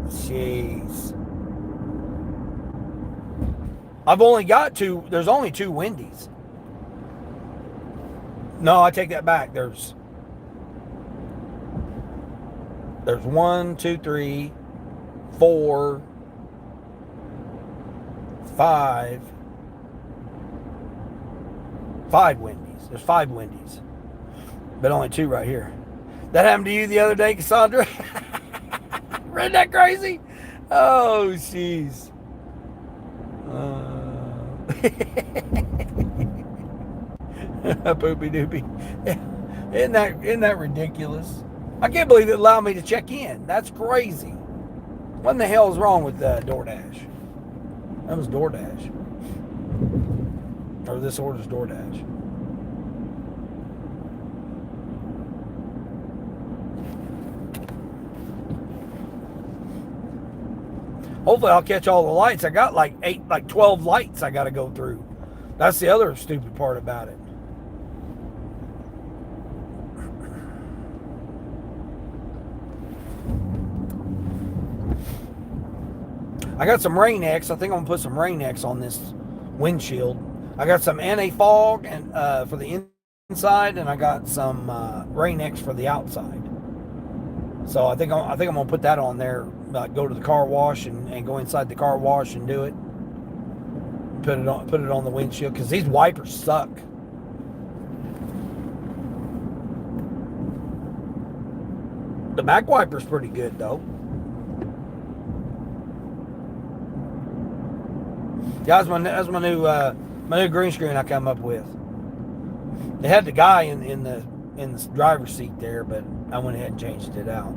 Jeez. I've only got there's only 2 Wendy's. No, I take that back. There's 1, 2, 3, 4, five Wendy's. There's 5 Wendy's, but only 2 right here. That happened to you the other day, Cassandra? Isn't that crazy? Oh, jeez. Poopy doopy. Isn't that ridiculous? I can't believe it allowed me to check in. That's crazy. What in the hell is wrong with DoorDash? That was DoorDash. Or this order's DoorDash. Hopefully I'll catch all the lights. I got like 12 lights I got to go through. That's the other stupid part about it. I got some Rain X. I think I'm gonna put some Rain X on this windshield. I got some anti-fog and for the inside, and I got some Rain X for the outside. So I think I'm gonna put that on there. Go to the car wash and go inside the car wash and do it. Put it on the windshield because these wipers suck. The back wiper's pretty good though. Yeah, that's my new green screen I come up with. They had the guy in the driver's seat there, but I went ahead and changed it out.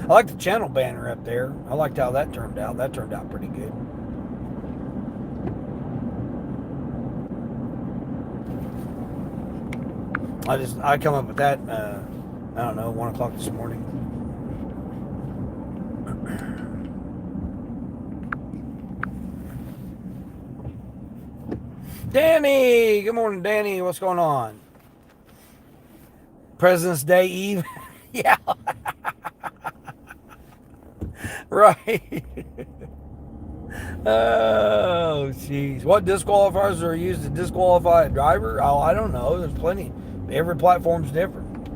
I like the channel banner up there. I liked how that turned out. That turned out pretty good. I come up with that. I don't know, 1 o'clock this morning. Danny! Good morning, Danny. What's going on? President's Day Eve? Yeah. Right. Oh, jeez. What disqualifiers are used to disqualify a driver? Oh, I don't know. There's plenty. Every platform's different.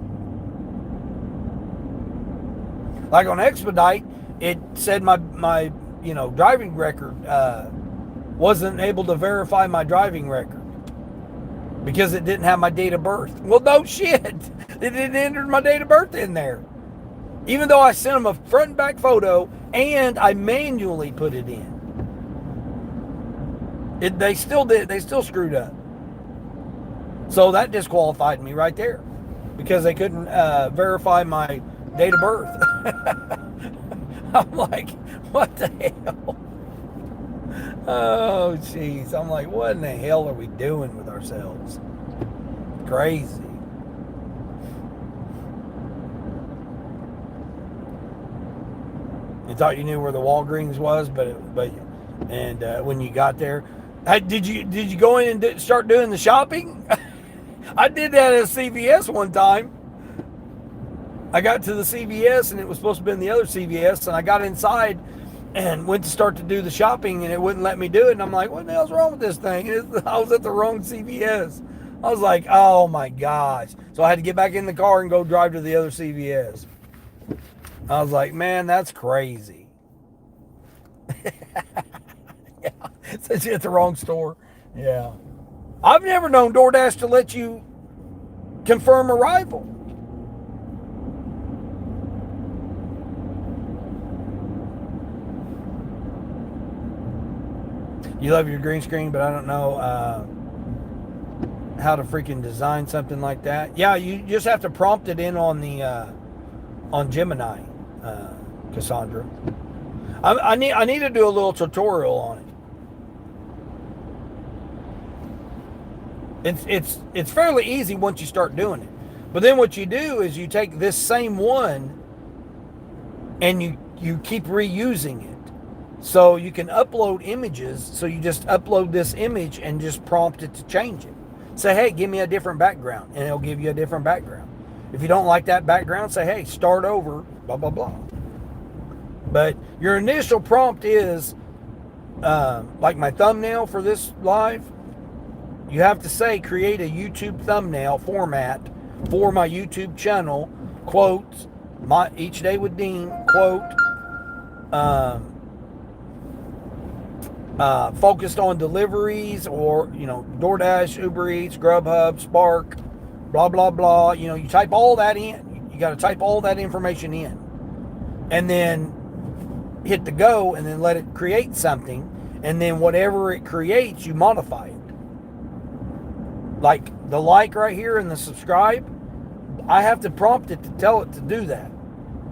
Like on Expedite, it said my driving record wasn't able to verify my driving record because it didn't have my date of birth. Well, no shit. It didn't enter my date of birth in there. Even though I sent them a front and back photo and I manually put it in. They still did. They still screwed up. So that disqualified me right there because they couldn't verify my date of birth. I'm like, what the hell? Oh, jeez. I'm like, what in the hell are we doing with ourselves? Crazy. You thought you knew where the Walgreens was, but when you got there, did you go in and start doing the shopping? I did that at a CVS one time. I got to the CVS and it was supposed to be in the other CVS, and I got inside and went to start to do the shopping and it wouldn't let me do it. And I'm like, what the hell's wrong with this thing? I was at the wrong CVS. I was like, oh my gosh. So I had to get back in the car and go drive to the other CVS. I was like, man, that's crazy. Yeah, since you're at the wrong store. Yeah. I've never known DoorDash to let you confirm arrival. You love your green screen, but I don't know how to freaking design something like that. Yeah, you just have to prompt it in on the on Gemini, Cassandra. I need to do a little tutorial on it. It's fairly easy once you start doing it. But then what you do is you take this same one and you keep reusing it. So you can upload images. So you just upload this image and just prompt it to change it. Say, hey, give me a different background, and it'll give you a different background. If you don't like that background, say, hey, start over, blah, blah, blah. But your initial prompt is, like my thumbnail for this live, you have to say, create a YouTube thumbnail format for my YouTube channel, quote, Each Day with Dean, quote, focused on deliveries, or, DoorDash, Uber Eats, Grubhub, Spark, blah, blah, blah. You type all that in. You got to type all that information in. And then hit the go, and then let it create something. And then whatever it creates, you modify it. Like the like right here and the subscribe, I have to prompt it to tell it to do that.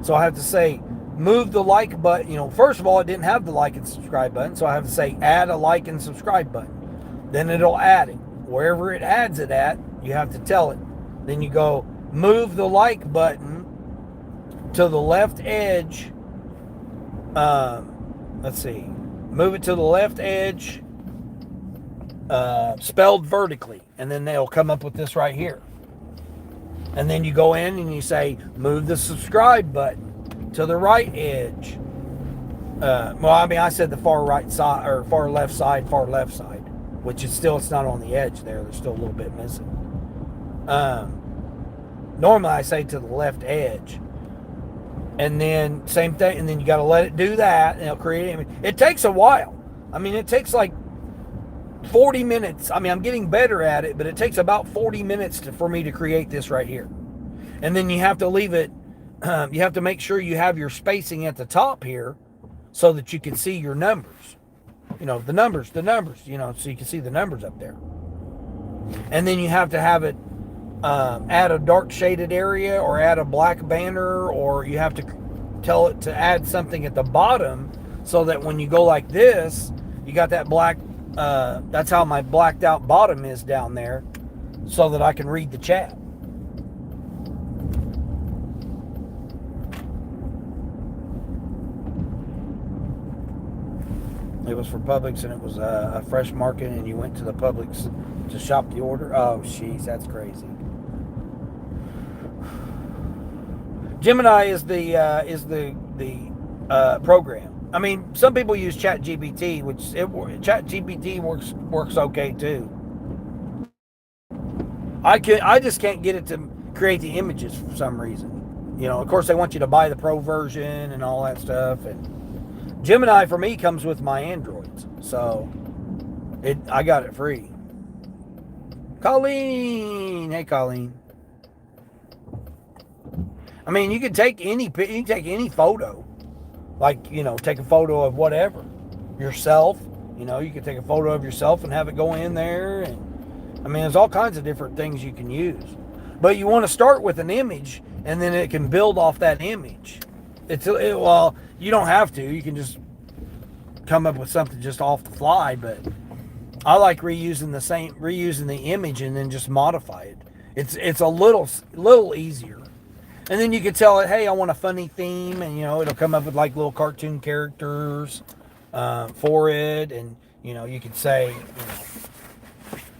So I have to say, move the like button. First of all, it didn't have the like and subscribe button. So I have to say, add a like and subscribe button. Then it'll add it. Wherever it adds it at, you have to tell it. Then you go, move the like button to the left edge. Let's see. Move it to the left edge, spelled vertically. And then they'll come up with this right here. And then you go in and you say, move the subscribe button to the right edge. I said the far right side, or far left side, which is still, it's not on the edge there. There's still a little bit missing. Normally I say to the left edge. And then same thing, and then you got to let it do that, and it'll create it. It takes a while. It takes like 40 minutes. I'm getting better at it, but it takes about 40 minutes for me to create this right here. And then you have to leave it, you have to make sure you have your spacing at the top here so that you can see your numbers. The numbers, so you can see the numbers up there. And then you have to have it add a dark shaded area, or add a black banner, or you have to tell it to add something at the bottom so that when you go like this, you got that black, that's how my blacked out bottom is down there, so that I can read the chat. It was for Publix, and it was a fresh market, and you went to the Publix to shop the order. Oh, jeez, that's crazy. Gemini is the program. Some people use ChatGPT, which ChatGPT works okay too. I just can't get it to create the images for some reason. Of course they want you to buy the pro version and all that stuff. And Gemini for me comes with my Androids, so I got it free. Colleen, hey Colleen. You can take any photo, like, take a photo of whatever, yourself. You can take a photo of yourself and have it go in there, and there's all kinds of different things you can use. But you want to start with an image, and then it can build off that image. Well, you don't have to. You can just come up with something just off the fly. But I like reusing the image and then just modify it. It's a little easier. And then you can tell it, hey, I want a funny theme, and it'll come up with like little cartoon characters for it, and you could say,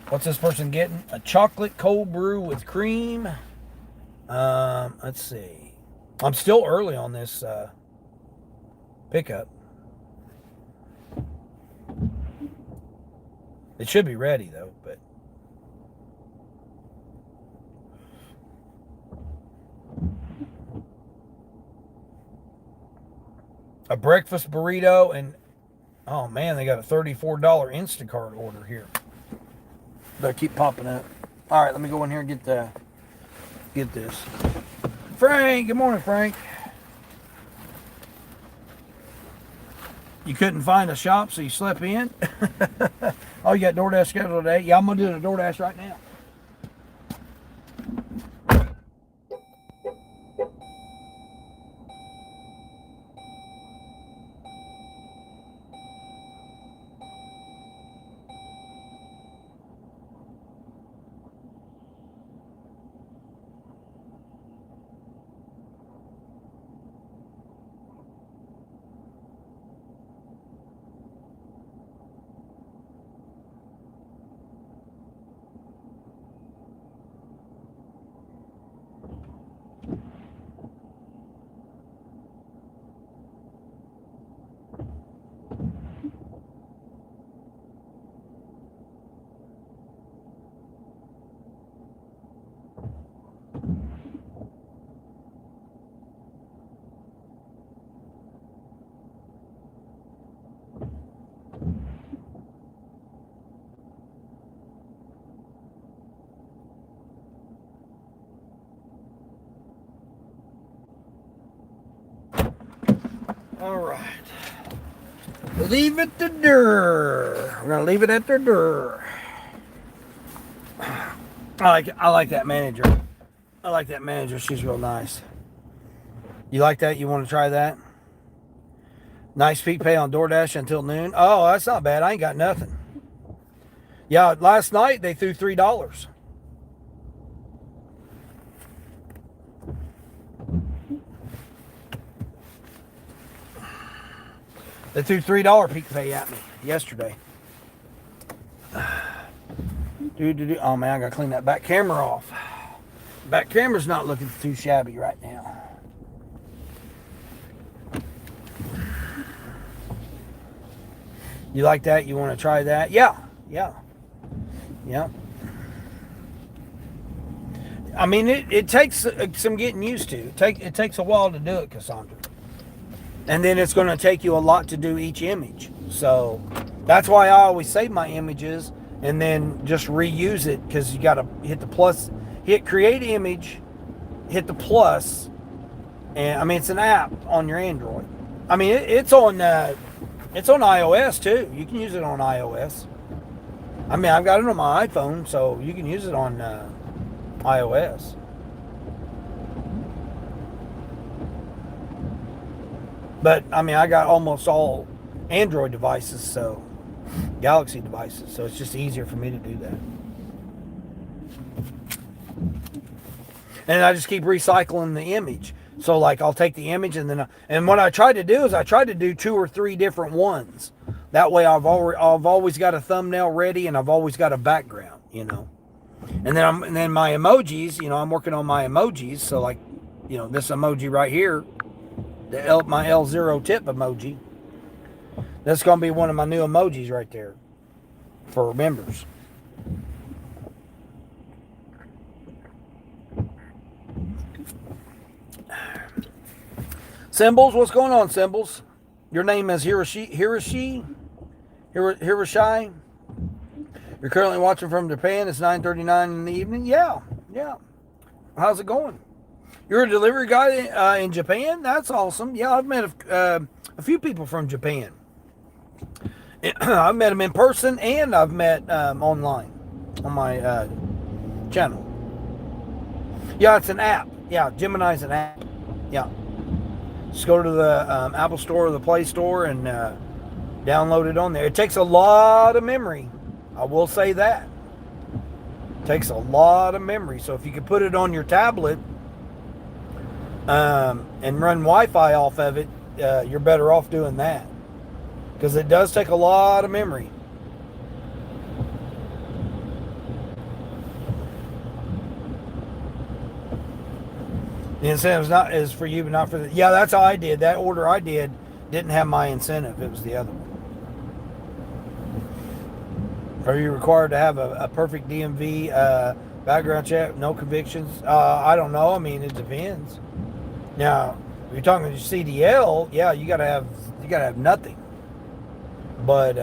what's this person getting? A chocolate cold brew with cream. Let's see. I'm still early on this pickup. It should be ready though, but. A breakfast burrito, and oh man, they got a $34 Instacart order here. They'll keep popping up. All right, let me go in here and get this. Frank, good morning, Frank. You couldn't find a shop, so you slept in? Oh, you got DoorDash scheduled today? Yeah, I'm gonna do the DoorDash right now. All right. Leave it to door. We're gonna leave it at the door. I like that manager. I like that manager. She's real nice. You like that? You want to try that? Nice peak pay on DoorDash until noon. Oh, that's not bad. I ain't got nothing. Yeah, last night they threw $3. They threw $3 peak pay at me yesterday. Oh man, I gotta clean that back camera off. Back camera's not looking too shabby right now. You like that? You want to try that? Yeah. I mean, it takes some getting used to. It takes a while to do it, Cassandra. And then it's going to take you a lot to do each image. So that's why I always save my images and then just reuse it, because you got to hit the plus, hit create image, hit the plus, and I mean it's an app on your Android. I mean it's on iOS too. You can use it on iOS. I mean I've got it on my iPhone, so you can use it on iOS. But I mean I got almost all Android devices, so Galaxy devices, so it's just easier for me to do that. And I just keep recycling the image. So like I'll take the image and what I try to do is I try to do 2 or 3 different ones. That way I've always got a thumbnail ready and I've always got a background, you know. And then my emojis, you know, I'm working on my emojis. So like, you know, this emoji right here, my L0 tip emoji. That's going to be one of my new emojis right there for members. Symbols, what's going on, Symbols? Your name is Hiroshi? You're currently watching from Japan. It's 9:39 in the evening. Yeah. How's it going? You're a delivery guy in Japan? That's awesome. Yeah, I've met a few people from Japan. I've met them in person and I've met online on my channel. Yeah, it's an app. Yeah, Gemini's an app. Yeah. Just go to the Apple Store or the Play Store and download it on there. It takes a lot of memory. I will say that. It takes a lot of memory. So if you could put it on your tablet and run Wi-Fi off of it, you're better off doing that. Because it does take a lot of memory. The incentive is for you, but not for the... Yeah, that's how I did. That order I did didn't have my incentive. It was the other one. Are you required to have a perfect DMV background check, no convictions? I don't know. I mean, it depends. Now, if you're talking to CDL, yeah, you gotta have nothing. But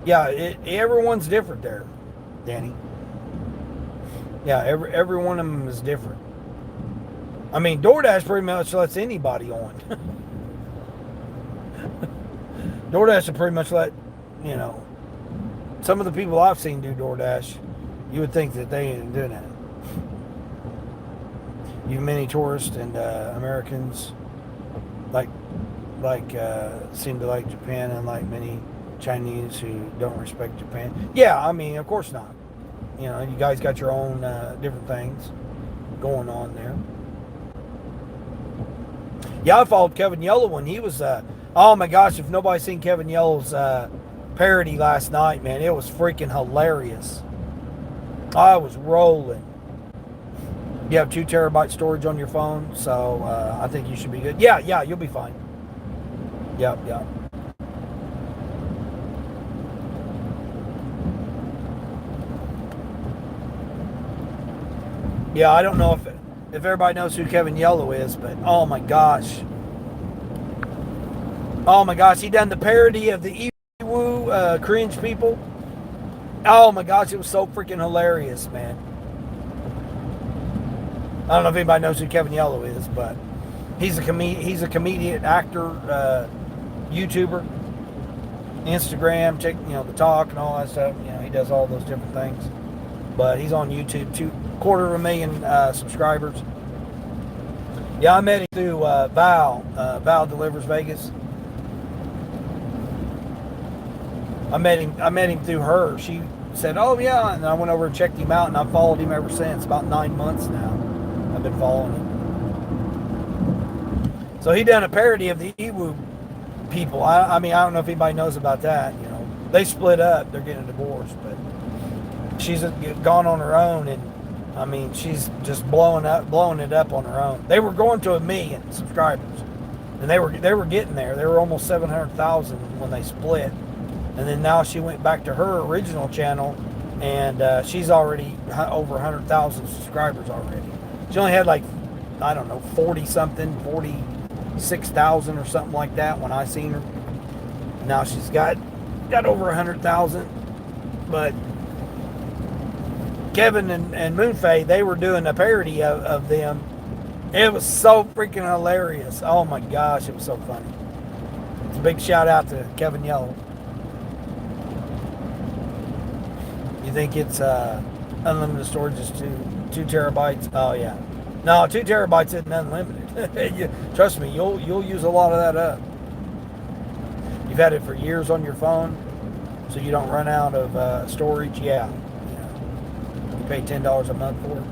yeah, everyone's different there, Danny. Yeah, every one of them is different. I mean, DoorDash pretty much lets anybody on. DoorDash will pretty much let, you know, some of the people I've seen do DoorDash, you would think that they ain't doing that. You many tourists and Americans seem to like Japan, and like many Chinese who don't respect Japan. Yeah, I mean, of course not. You know, you guys got your own different things going on there. Yeah, I followed Kevin Yellow when he was, oh my gosh, if nobody's seen Kevin Yellow's parody last night, man, it was freaking hilarious. I was rolling. You have 2 terabyte storage on your phone, so I think you should be good. Yeah, you'll be fine. Yep. Yeah, I don't know if everybody knows who Kevin Yellow is, but oh my gosh, he done the parody of the Iwu cringe people. Oh my gosh, it was so freaking hilarious, man. I don't know if anybody knows who Kevin Yellow is, but He's a comedian, actor, YouTuber, Instagram, check, the talk and all that stuff. He does all those different things. But he's on YouTube, 250,000 subscribers. Yeah, I met him through Val. Val Delivers Vegas. I met him through her. She said, "Oh yeah," and I went over and checked him out, and I've followed him ever since. About 9 months now, I've been following him. So he done a parody of the Ewu people. I mean, I don't know if anybody knows about that. They split up. They're getting a divorce, but she's gone on her own, and I mean, she's just blowing it up on her own. They were going to 1 million subscribers, and they were getting there. They were almost 700,000 when they split, and then now she went back to her original channel, and she's already over 100,000 subscribers already. She only had like, I don't know, 46,000 or something like that when I seen her. Now she's got over 100,000, but Kevin and Moonfae, they were doing a parody of them. It was so freaking hilarious. Oh my gosh, it was so funny. It's a big shout out to Kevin Yellow. You think it's unlimited storage is 2 terabytes? Oh yeah. No, 2 terabytes isn't unlimited. Trust me, you'll use a lot of that up. You've had it for years on your phone, so you don't run out of storage. Yeah. Pay $10 a month for it.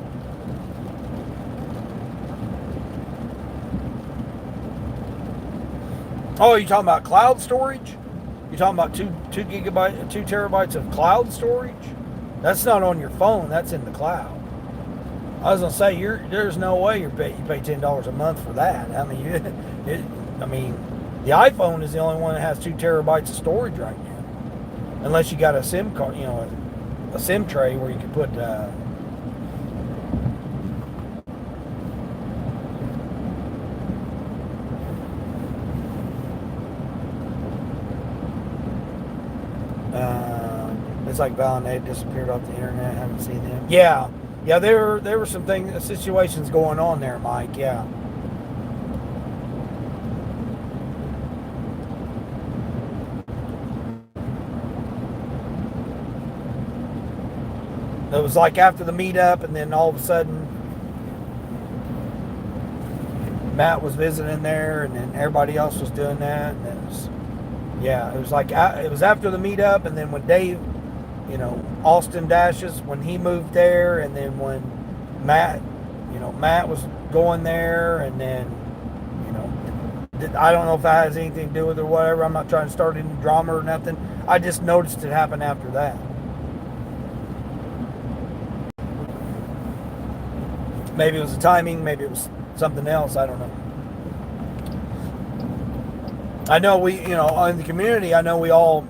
Oh, you talking about cloud storage? You talking about 2 terabytes of cloud storage? That's not on your phone. That's in the cloud. I was gonna say there's no way you pay $10 a month for that. I mean, the iPhone is the only one that has 2 terabytes of storage right now, unless you got a SIM card, a SIM tray where you can put it's like Val and they disappeared off the internet. I haven't seen them. Yeah, there were some situations going on there, Mike. Yeah. It was like after the meetup, and then all of a sudden Matt was visiting there, and then everybody else was doing that, and it was after the meetup, and then when Dave, Austin Dashes, when he moved there, and then when Matt was going there, and then I don't know if that has anything to do with it or whatever. I'm not trying to start any drama or nothing. I just noticed it happen after that. Maybe it was the timing, maybe it was something else, I don't know. I know we, in the community, I know we all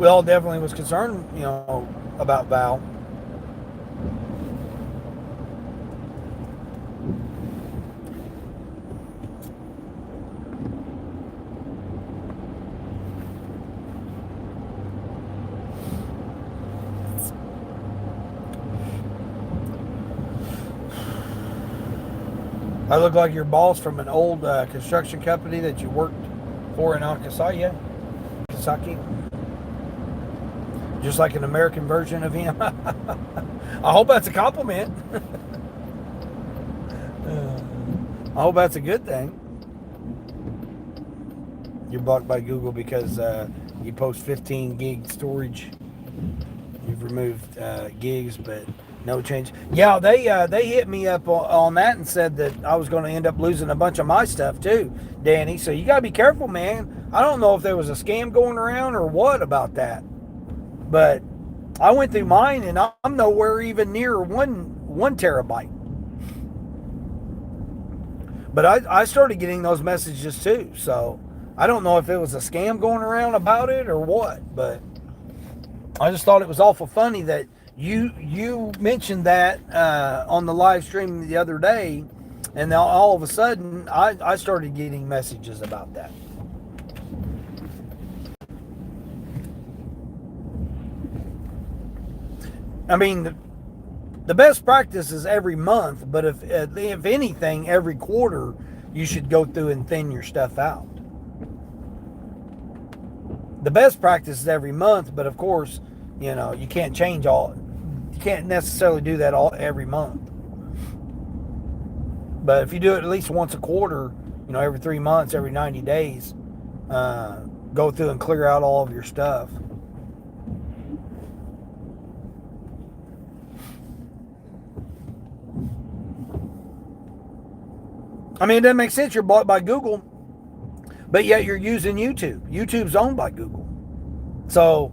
definitely was concerned, about Val. I look like your boss from an old construction company that you worked for in Akasaki. Just like an American version of him. I hope that's a compliment. I hope that's a good thing. You're blocked by Google because you post 15 gig storage. You've removed gigs, but no change. Yeah, they hit me up on that and said that I was going to end up losing a bunch of my stuff too, Danny. So you got to be careful, man. I don't know if there was a scam going around or what about that, but I went through mine and I'm nowhere even near one terabyte. But I started getting those messages too. So I don't know if it was a scam going around about it or what, but I just thought it was awful funny that you mentioned that on the live stream the other day, and now all of a sudden I started getting messages about that. I mean, the best practice is every month, but if anything, every quarter, you should go through and thin your stuff out. The best practice is every month, but of course, you can't change all. You can't necessarily do that all every month. But if you do it at least once a quarter, every 3 months, every 90 days, go through and clear out all of your stuff. I mean, it doesn't make sense. You're bought by Google, but yet you're using YouTube. YouTube's owned by Google. So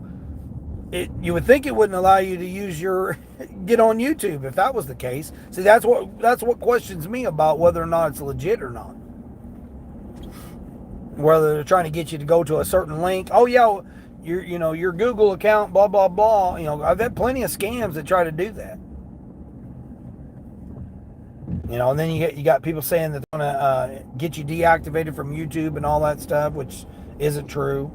you would think it wouldn't allow you to get on YouTube if that was the case. See, that's what questions me about whether or not it's legit or not. Whether they're trying to get you to go to a certain link. Oh yeah, your Google account, blah blah blah. I've had plenty of scams that try to do that. And then you got people saying that they're going to get you deactivated from YouTube and all that stuff, which isn't true.